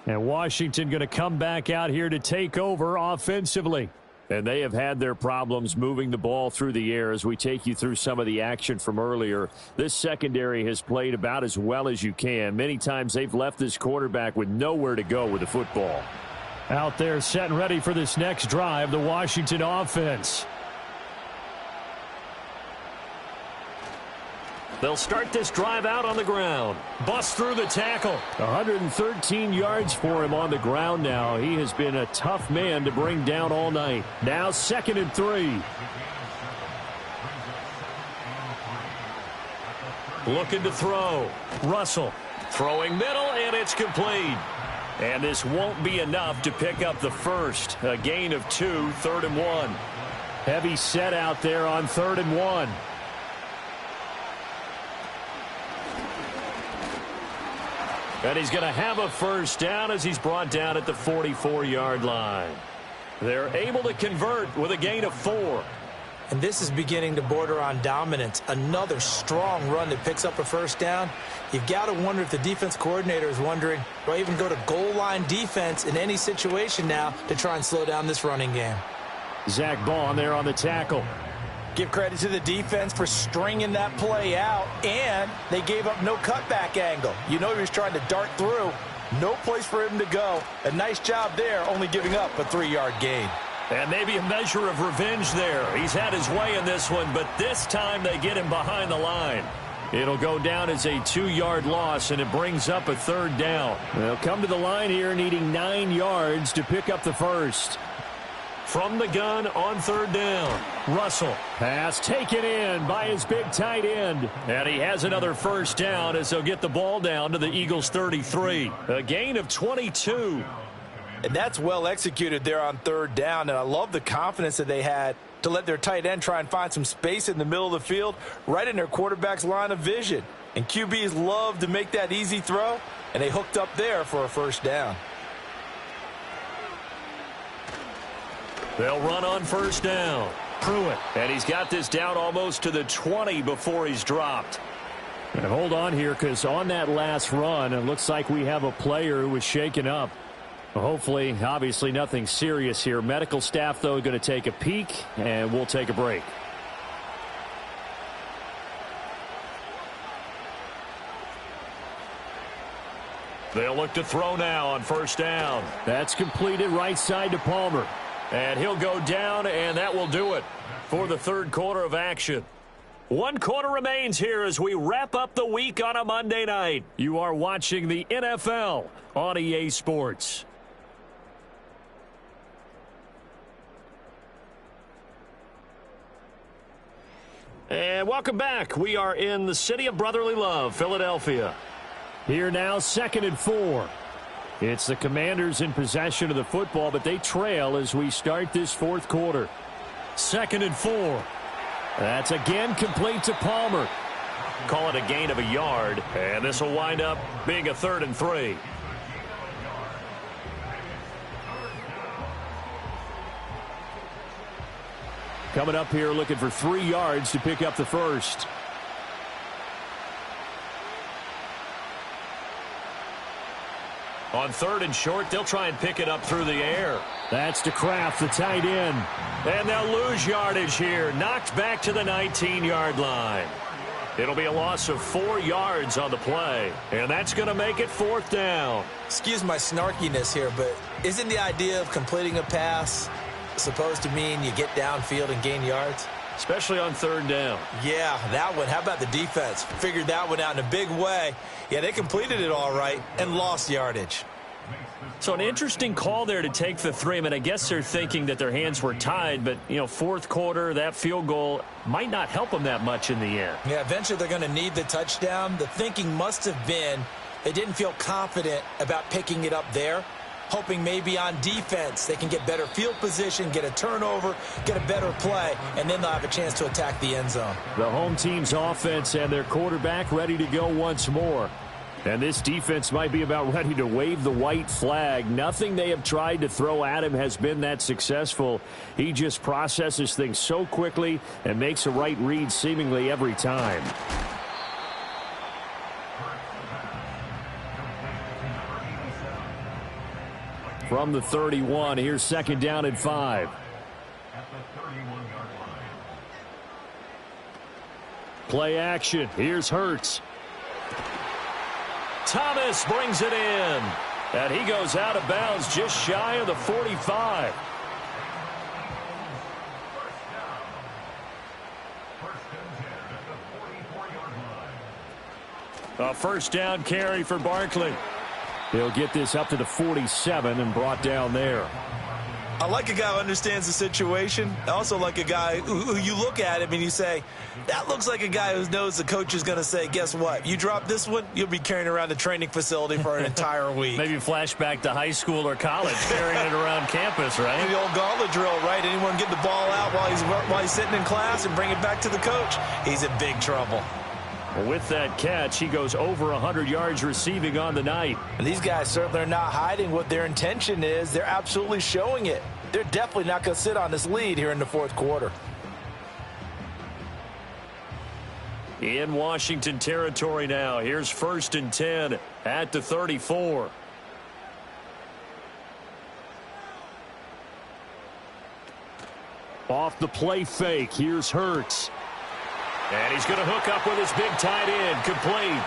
And Washington going to come back out here to take over offensively. And they have had their problems moving the ball through the air as we take you through some of the action from earlier. This secondary has played about as well as you can. Many times they've left this quarterback with nowhere to go with the football. Out there set and ready for this next drive, the Washington offense. They'll start this drive out on the ground. Bust through the tackle. 113 yards for him on the ground now. He has been a tough man to bring down all night. Now 2nd and 3. Looking to throw. Russell throwing middle, and it's complete. And this won't be enough to pick up the first. A gain of 2, 3rd and 1. Heavy set out there on 3rd and 1. And he's going to have a first down as he's brought down at the 44-yard line. They're able to convert with a gain of 4. And this is beginning to border on dominance. Another strong run that picks up a first down. You've got to wonder if the defense coordinator is wondering, do I even go to goal line defense in any situation now to try and slow down this running game? Zach Baum there on the tackle. Give credit to the defense for stringing that play out, and they gave up no cutback angle. You know he was trying to dart through. No place for him to go. A nice job there, only giving up a 3-yard gain. And maybe a measure of revenge there. He's had his way in this one, but this time they get him behind the line. It'll go down as a 2-yard loss, and it brings up a 3rd down. They'll come to the line here needing 9 yards to pick up the first. From the gun on 3rd down. Russell. Pass taken in by his big tight end. And he has another first down as they'll get the ball down to the Eagles' 33. A gain of 22. And that's well executed there on 3rd down. And I love the confidence that they had to let their tight end try and find some space in the middle of the field, right in their quarterback's line of vision. And QBs love to make that easy throw, and they hooked up there for a first down. They'll run on first down. Pruitt. And he's got this down almost to the 20 before he's dropped. And hold on here, because on that last run, it looks like we have a player who was shaken up. Hopefully, obviously nothing serious here. Medical staff, though, going to take a peek, and we'll take a break. They'll look to throw now on first down. That's completed right side to Palmer. And he'll go down, and that will do it for the 3rd quarter of action. 1 quarter remains here as we wrap up the week on a Monday night. You are watching the NFL on EA Sports. And welcome back. We are in the city of brotherly love, Philadelphia. Here now, 2nd and 4. It's the Commanders in possession of the football, but they trail as we start this 4th quarter. 2nd and 4. That's again complete to Palmer. Call it a gain of a yard, and this will wind up being a 3rd and 3. Coming up here looking for 3 yards to pick up the first. On 3rd and short, they'll try and pick it up through the air. That's to Kraft, the tight end. And they'll lose yardage here. Knocked back to the 19-yard line. It'll be a loss of 4 yards on the play. And that's going to make it 4th down. Excuse my snarkiness here, but isn't the idea of completing a pass supposed to mean you get downfield and gain yards? Especially on 3rd down. Yeah, that one. How about the defense? Figured that one out in a big way. Yeah, they completed it all right and lost yardage. So an interesting call there to take the 3. I mean, I guess they're thinking that their hands were tied, but, 4th quarter, that field goal might not help them that much in the end. Yeah, eventually they're going to need the touchdown. The thinking must have been they didn't feel confident about picking it up there, hoping maybe on defense they can get better field position, get a turnover, get a better play, and then they'll have a chance to attack the end zone. The home team's offense and their quarterback ready to go once more. And this defense might be about ready to wave the white flag. Nothing they have tried to throw at him has been that successful. He just processes things so quickly and makes a right read seemingly every time. From the 31, here's 2nd down and 5. Play action. Here's Hurts. Thomas brings it in. And he goes out of bounds just shy of the 45. A first down carry for Barkley. They'll get this up to the 47 and brought down there. I like a guy who understands the situation. I also like a guy who you look at him and you say, that looks like a guy who knows the coach is going to say, guess what? You drop this one, you'll be carrying around the training facility for an entire week. Maybe flashback to high school or college, carrying it around campus, right? The old gauntlet drill, right? Anyone get the ball out while he's sitting in class and bring it back to the coach? He's in big trouble. With that catch, he goes over 100 yards receiving on the night. And these guys certainly are not hiding what their intention is. They're absolutely showing it. They're definitely not going to sit on this lead here in the fourth quarter. In Washington territory now. Here's 1st and 10 at the 34. Off the play fake. Here's Hurts. And he's going to hook up with his big tight end. Complete.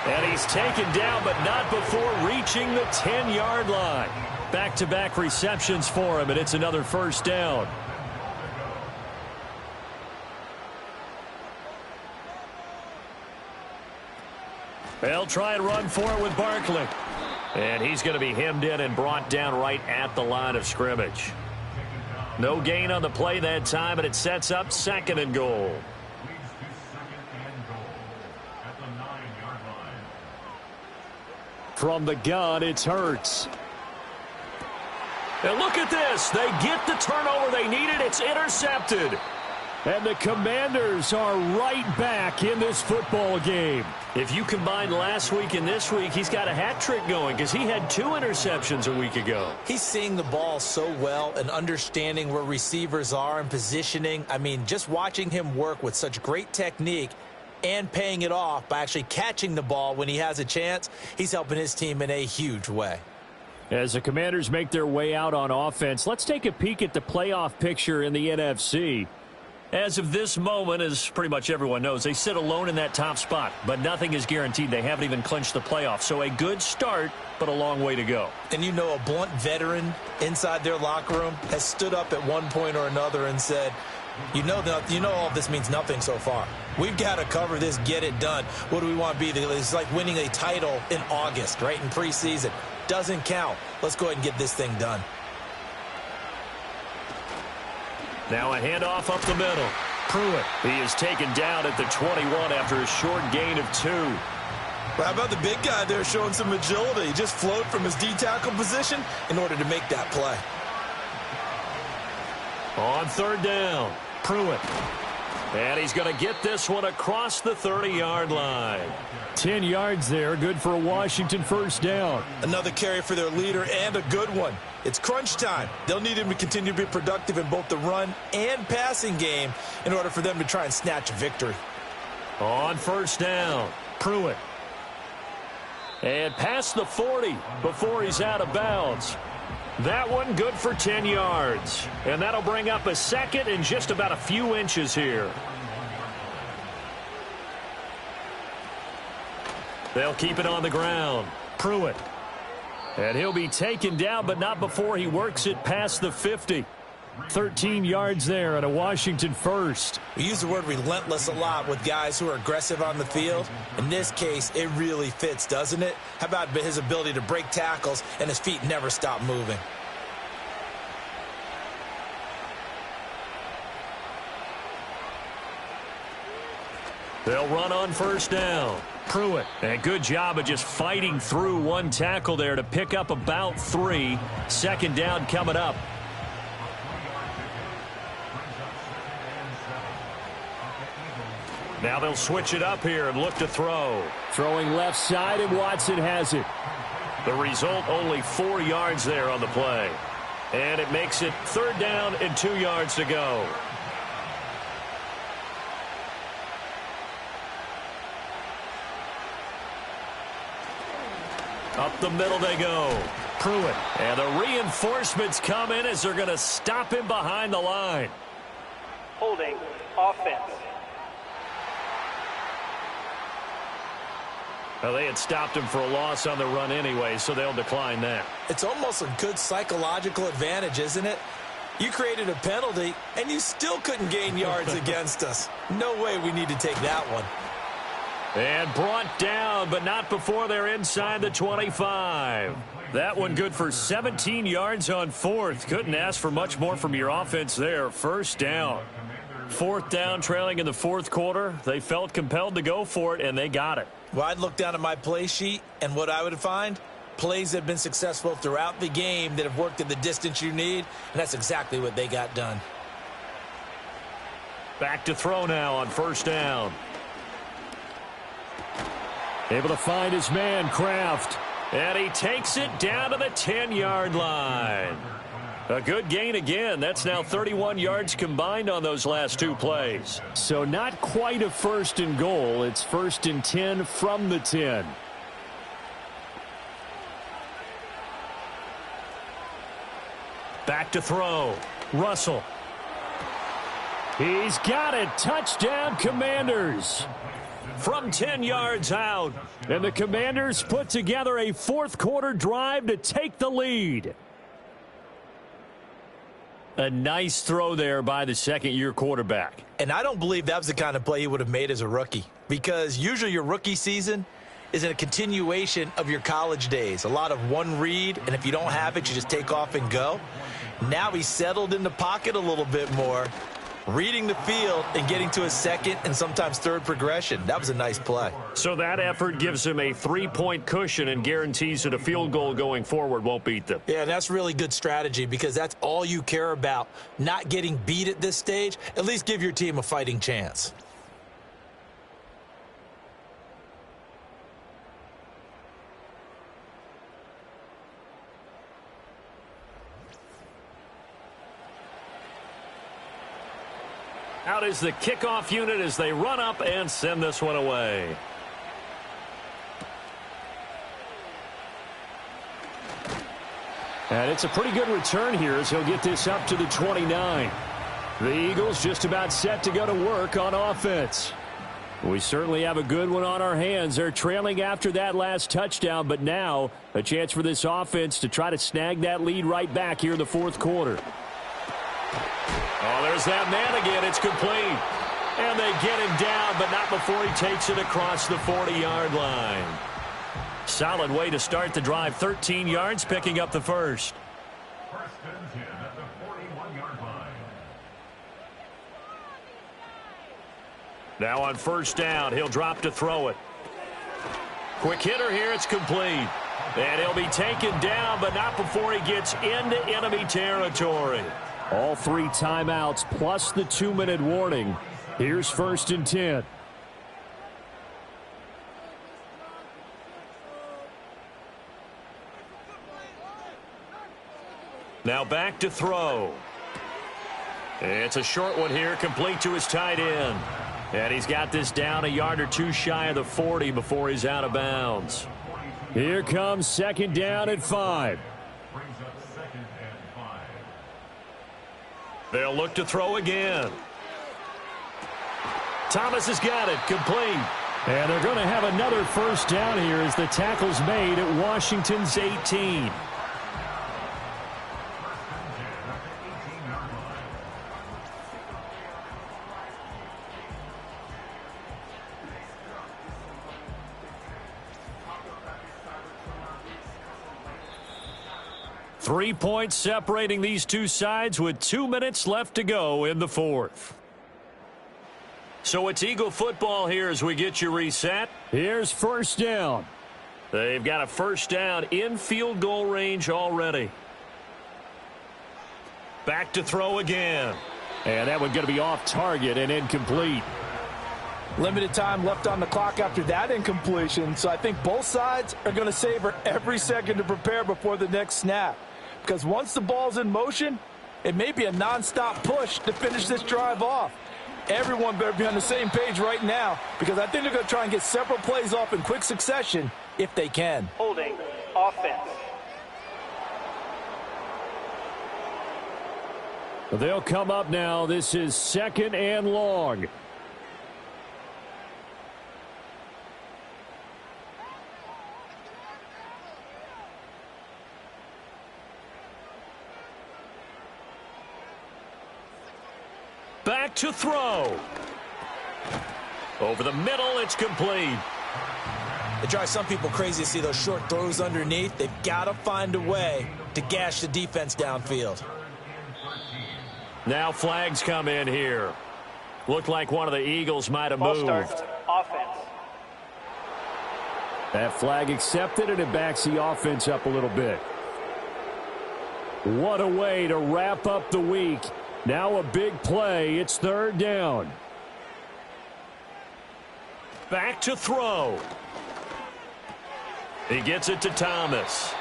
And he's taken down, but not before reaching the 10-yard line. Back-to-back receptions for him, and it's another first down. They'll try and run for it with Barkley. And he's going to be hemmed in and brought down right at the line of scrimmage. No gain on the play that time, and it sets up 2nd and goal. From the gun, it's Hurts. And look at this. They get the turnover they needed. It's intercepted. And the Commanders are right back in this football game. If you combine last week and this week, he's got a hat trick going because he had 2 interceptions a week ago. He's seeing the ball so well and understanding where receivers are and positioning. I mean, just watching him work with such great technique and paying it off by actually catching the ball when he has a chance, he's helping his team in a huge way. As the Commanders make their way out on offense, let's take a peek at the playoff picture in the NFC. As of this moment, as pretty much everyone knows, they sit alone in that top spot, but nothing is guaranteed. They haven't even clinched the playoffs, so a good start, but a long way to go. And you know, a blunt veteran inside their locker room has stood up at one point or another and said, you know all of this means nothing so far. We've got to cover this, get it done. What do we want to be? It's like winning a title in August, right, in preseason. Doesn't count. Let's go ahead and get this thing done. Now a handoff up the middle. Pruitt. He is taken down at the 21 after a short gain of 2. Well, how about the big guy there showing some agility? He just flowed from his D-tackle position in order to make that play. On 3rd down, Pruitt. And he's going to get this one across the 30-yard line. 10 yards there, good for a Washington first down. Another carry for their leader and a good one. It's crunch time. They'll need him to continue to be productive in both the run and passing game in order for them to try and snatch a victory. On 1st down, Pruitt. And past the 40 before he's out of bounds. That one good for 10 yards. And that'll bring up a 2nd and just about a few inches here. They'll keep it on the ground. Pruitt. And he'll be taken down, but not before he works it past the 50. 13 yards there and a Washington first. We use the word relentless a lot with guys who are aggressive on the field. In this case, it really fits, doesn't it? How about his ability to break tackles and his feet never stop moving? They'll run on 1st down. Pruitt. And good job of just fighting through one tackle there to pick up about 3. 2nd down coming up. Now they'll switch it up here and look to throw. Throwing left side, and Watson has it. The result, only 4 yards there on the play. And it makes it 3rd down and 2 yards to go. Up the middle they go. Pruitt. And the reinforcements come in as they're going to stop him behind the line. Holding offense. Well, they had stopped him for a loss on the run anyway, so they'll decline that. It's almost a good psychological advantage, isn't it? You created a penalty, and you still couldn't gain yards against us. No way we need to take that one. And brought down, but not before they're inside the 25. That one good for 17 yards on fourth. Couldn't ask for much more from your offense there. First down. Fourth down, trailing in the fourth quarter. They felt compelled to go for it, and they got it. Well, I'd look down at my play sheet, and what I would find, plays that have been successful throughout the game that have worked at the distance you need, and that's exactly what they got done. Back to throw now on first down. Able to find his man, Kraft. And he takes it down to the 10-yard line. A good gain again. That's now 31 yards combined on those last two plays. So not quite a first and goal. It's first and 10 from the 10. Back to throw. Russell. He's got it. Touchdown, Commanders. From 10 yards out. And the Commanders put together a fourth quarter drive to take the lead. A nice throw there by the second-year quarterback. And I don't believe that was the kind of play he would have made as a rookie, because usually your rookie season is a continuation of your college days. A lot of one read, and if you don't have it, you just take off and go. Now he's settled in the pocket a little bit more, reading the field and getting to a second and sometimes third progression. That was a nice play. So that effort gives him a 3-point cushion and guarantees that a field goal going forward won't beat them. Yeah, that's really good strategy, because that's all you care about, not getting beat at this stage. At least give your team a fighting chance. Out is the kickoff unit as they run up and send this one away. And it's a pretty good return here as he'll get this up to the 29. The Eagles just about set to go to work on offense. We certainly have a good one on our hands. They're trailing after that last touchdown, but now a chance for this offense to try to snag that lead right back here in the fourth quarter. Oh, there's that man again. It's complete. And they get him down, but not before he takes it across the 40-yard line. Solid way to start the drive. 13 yards, picking up the first. First and 10 at the 41-yard line. Now on first down, he'll drop to throw it. Quick hitter here. It's complete. And he'll be taken down, but not before he gets into enemy territory. All 3 timeouts plus the 2-minute warning. Here's first and 10. Now back to throw. It's a short one here, complete to his tight end. And he's got this down a yard or two shy of the 40 before he's out of bounds. Here comes second down at 5. They'll look to throw again. Thomas has got it, complete. And they're going to have another first down here as the tackle's made at Washington's 18. Three points separating these two sides with 2 minutes left to go in the fourth. So it's Eagle football here as we get you reset. Here's first down. They've got a first down in field goal range already. Back to throw again. And that one's going to be off target and incomplete. Limited time left on the clock after that incompletion, so I think both sides are going to savor every second to prepare before the next snap. Because once the ball's in motion, it may be a nonstop push to finish this drive off. Everyone better be on the same page right now, because I think they're going to try and get several plays off in quick succession if they can. Holding offense. They'll come up now. This is second and long. Back to throw. Over the middle, it's complete. It drives some people crazy to see those short throws underneath. They've got to find a way to gash the defense downfield. Now flags come in here. Looked like one of the Eagles might have Ball moved. start, offense. That flag accepted, and it backs the offense up a little bit. What a way to wrap up the week. Now a big play. It's third down. Back to throw. He gets it to Thomas.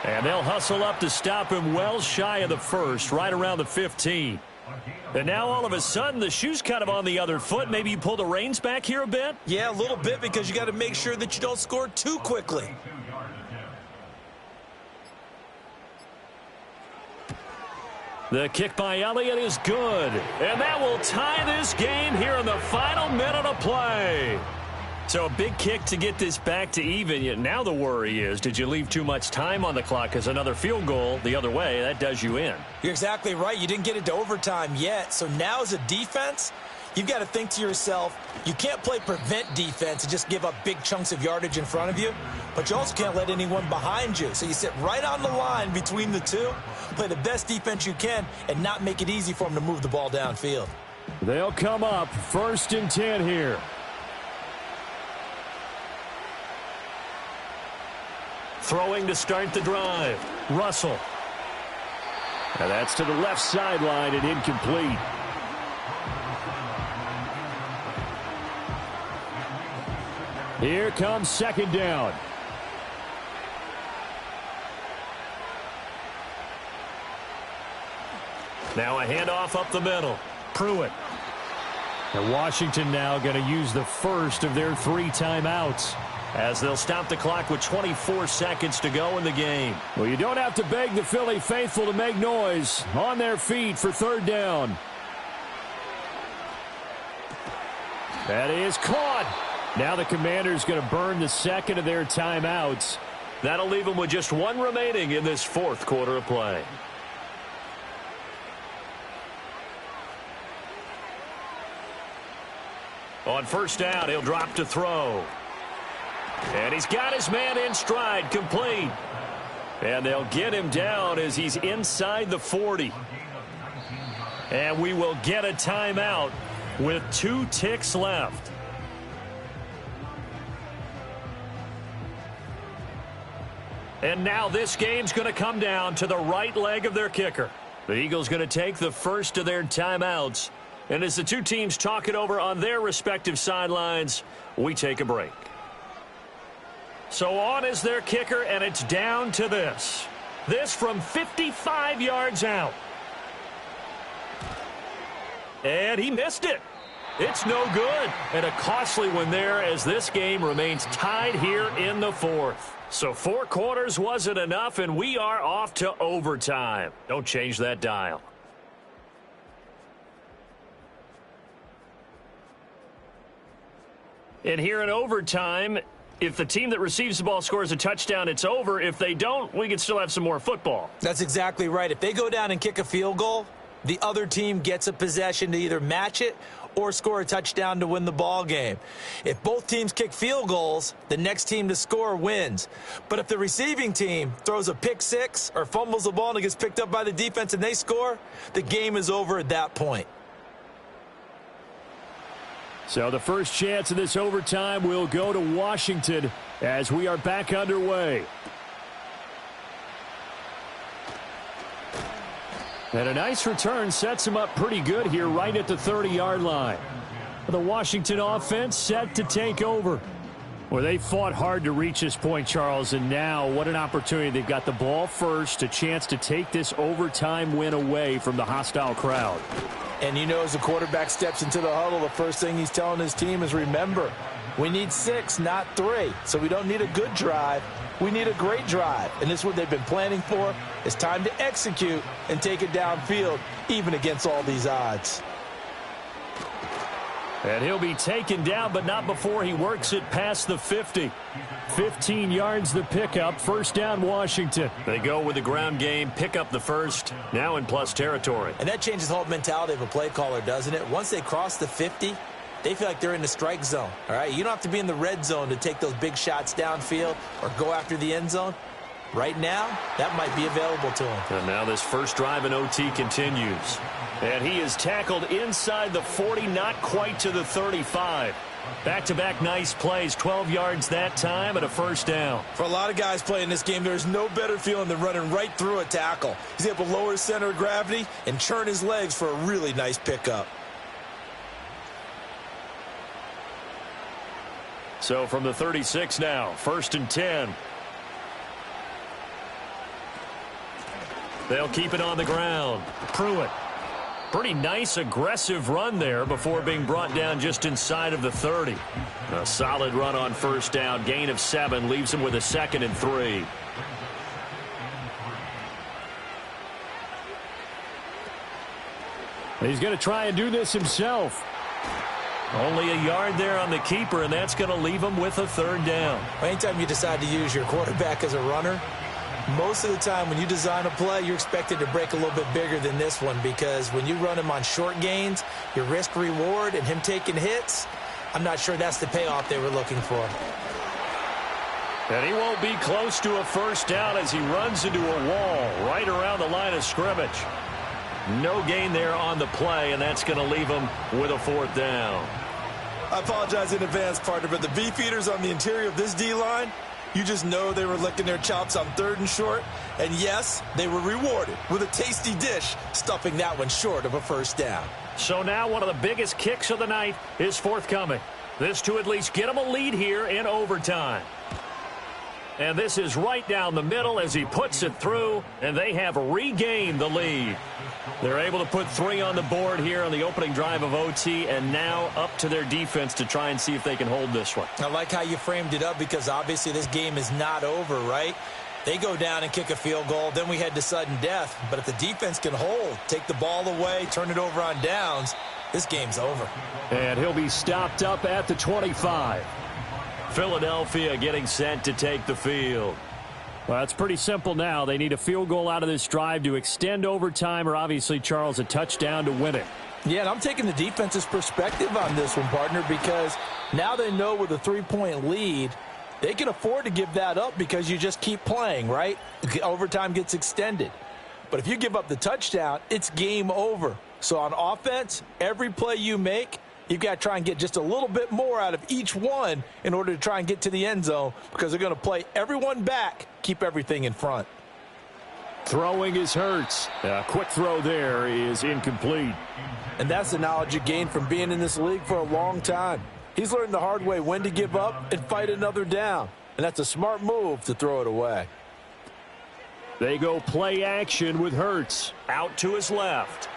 And they'll hustle up to stop him well shy of the first, right around the 15. And now all of a sudden the shoe's kind of on the other foot. Maybe you pull the reins back here a bit? Yeah, a little bit, because you got to make sure that you don't score too quickly. The kick by Elliott is good. And that will tie this game here in the final minute of play. So a big kick to get this back to even. Yet now the worry is, did you leave too much time on the clock? Because another field goal the other way, that does you in. You're exactly right. You didn't get into overtime yet. So now as a defense, you've got to think to yourself, you can't play prevent defense and just give up big chunks of yardage in front of you. But you also can't let anyone behind you. So you sit right on the line between the two, play the best defense you can, and not make it easy for them to move the ball downfield. They'll come up 1st and 10 here. Throwing to start the drive. Russell. And that's to the left sideline and incomplete. Here comes 2nd down. Now a handoff up the middle. Pruitt. And Washington now going to use the first of their 3 timeouts, as they'll stop the clock with 24 seconds to go in the game. Well, you don't have to beg the Philly faithful to make noise. On their feet for 3rd down. That is caught. Now the Commanders going to burn the 2nd of their timeouts. That'll leave them with just 1 remaining in this 4th quarter of play. On 1st down, he'll drop to throw. And he's got his man in stride, complete. And they'll get him down as he's inside the 40. And we will get a timeout with 2 ticks left. And now this game's going to come down to the right leg of their kicker. The Eagles going to take the first of their timeouts. And as the 2 teams talk it over on their respective sidelines, we take a break. So on is their kicker, and it's down to this. This from 55 yards out. And he missed it. It's no good. And a costly one there as this game remains tied here in the 4th. So 4 quarters wasn't enough, and we are off to overtime. Don't change that dial. And here in overtime, if the team that receives the ball scores a touchdown, it's over. If they don't, we can still have some more football. That's exactly right. If they go down and kick a field goal, the other team gets a possession to either match it or score a touchdown to win the ball game. If both teams kick field goals, the next team to score wins. But if the receiving team throws a pick 6 or fumbles the ball and it gets picked up by the defense and they score, the game is over at that point. So the first chance of this overtime will go to Washington as we are back underway. And a nice return sets him up pretty good here right at the 30-yard line. The Washington offense set to take over. Well, they fought hard to reach this point, Charles, and now what an opportunity. They've got the ball first, a chance to take this overtime win away from the hostile crowd. And you know, as the quarterback steps into the huddle, the first thing he's telling his team is, remember, we need 6, not 3. So we don't need a good drive. We need a great drive. And this is what they've been planning for. It's time to execute and take it downfield, even against all these odds. And he'll be taken down, but not before he works it past the 50. 15 yards the pickup. 1st down, Washington. They go with the ground game, pick up the first, now in plus territory. And that changes the whole mentality of a play caller, doesn't it? Once they cross the 50, they feel like they're in the strike zone. All right, you don't have to be in the red zone to take those big shots downfield or go after the end zone. Right now, that might be available to him. And now this first drive in OT continues. And he is tackled inside the 40, not quite to the 35. Back-to-back nice plays, 12 yards that time and a first down. For a lot of guys playing this game, there's no better feeling than running right through a tackle. He's able to lower his center of gravity and churn his legs for a really nice pickup. So from the 36 now, 1st and 10. They'll keep it on the ground. Pruitt. Pretty nice, aggressive run there before being brought down just inside of the 30. A solid run on first down. Gain of 7 leaves him with a 2nd and 3. He's going to try and do this himself. Only a yard there on the keeper, and that's going to leave him with a 3rd down. Anytime you decide to use your quarterback as a runner, most of the time when you design a play, you're expected to break a little bit bigger than this one, because when you run him on short gains, your risk-reward and him taking hits, I'm not sure that's the payoff they were looking for. And he won't be close to a first down as he runs into a wall right around the line of scrimmage. No gain there on the play, and that's going to leave him with a 4th down. I apologize in advance, partner, but the beefeaters on the interior of this D-line, you just know they were licking their chops on 3rd and short. And yes, they were rewarded with a tasty dish, stuffing that one short of a first down. So now one of the biggest kicks of the night is forthcoming. This to at least get him a lead here in overtime. And this is right down the middle as he puts it through, and they have regained the lead. They're able to put 3 on the board here on the opening drive of OT, and now up to their defense to try and see if they can hold this one. I like how you framed it up, because obviously this game is not over, right? They go down and kick a field goal, then we head to sudden death. But if the defense can hold, take the ball away, turn it over on downs, this game's over. And he'll be stopped up at the 25. Philadelphia getting set to take the field. Well, it's pretty simple now. They need a field goal out of this drive to extend overtime, or obviously, Charles, a touchdown to win it. Yeah, and I'm taking the defense's perspective on this one, partner, because now they know with a 3-point lead, they can afford to give that up because you just keep playing, right? Overtime gets extended. But if you give up the touchdown, it's game over. So on offense, every play you make, you've got to try and get just a little bit more out of each one in order to try and get to the end zone, because they're going to play everyone back, keep everything in front. Throwing is Hurts. A quick throw there is incomplete. And that's the knowledge you gain from being in this league for a long time. He's learned the hard way when to give up and fight another down. And that's a smart move to throw it away. They go play action with Hurts. Out to his left.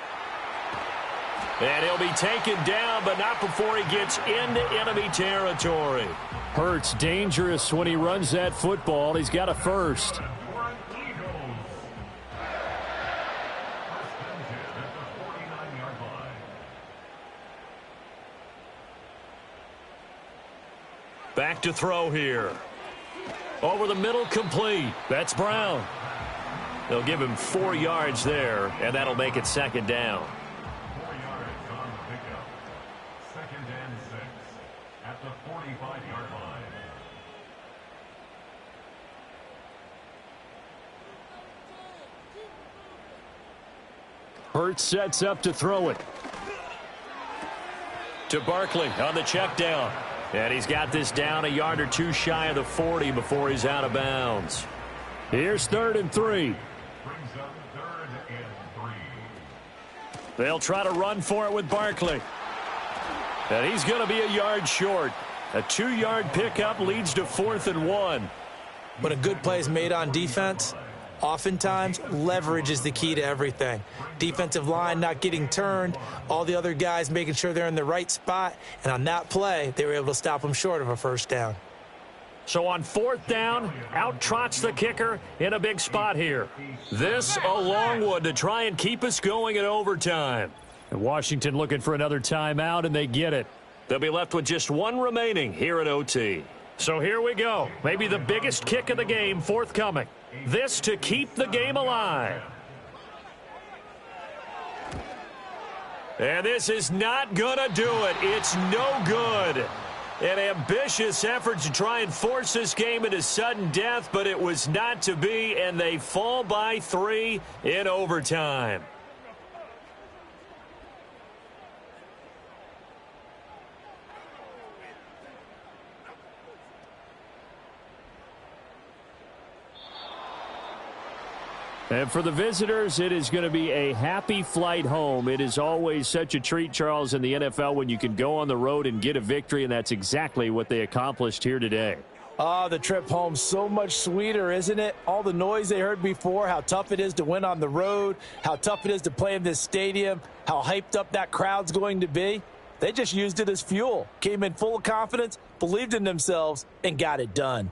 And he'll be taken down, but not before he gets into enemy territory. Hurts dangerous when he runs that football. He's got a first. Back to throw here. Over the middle, complete. That's Brown. They'll give him 4 yards there, and that'll make it 2nd down. 4 yards on the pickup. 2nd and 6 at the 45-yard line. Hurts sets up to throw it. To Barkley on the check down. And he's got this down a yard or 2 shy of the 40 before he's out of bounds. Here's 3rd and 3. Brings up 3rd and 3. They'll try to run for it with Barkley. And he's going to be a yard short. A 2-yard pickup leads to 4th and 1. When a good play is made on defense, oftentimes leverage is the key to everything. Defensive line not getting turned, all the other guys making sure they're in the right spot, and on that play, they were able to stop them short of a first down. So on 4th down, out trots the kicker in a big spot here. This a long one to try and keep us going in overtime. And Washington looking for another timeout, and they get it. They'll be left with just 1 remaining here at OT. So here we go. Maybe the biggest kick of the game forthcoming. This to keep the game alive. And this is not going to do it. It's no good. An ambitious effort to try and force this game into sudden death, but it was not to be, and they fall by 3 in overtime. And for the visitors, it is going to be a happy flight home. It is always such a treat, Charles, in the NFL when you can go on the road and get a victory, and that's exactly what they accomplished here today. The trip home so much sweeter, isn't it? All the noise they heard before, how tough it is to win on the road, how tough it is to play in this stadium, how hyped up that crowd's going to be. They just used it as fuel, came in full of confidence, believed in themselves, and got it done.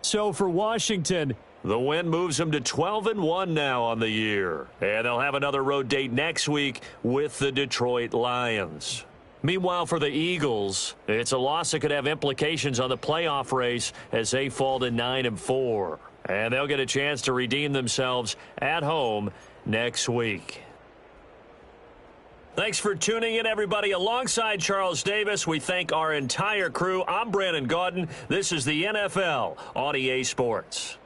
So for Washington, the win moves them to 12-1 now on the year. And they'll have another road date next week with the Detroit Lions. Meanwhile, for the Eagles, it's a loss that could have implications on the playoff race as they fall to 9-4. And they'll get a chance to redeem themselves at home next week. Thanks for tuning in, everybody. Alongside Charles Davis, we thank our entire crew. I'm Brandon Gaudin. This is the NFL on EA Sports.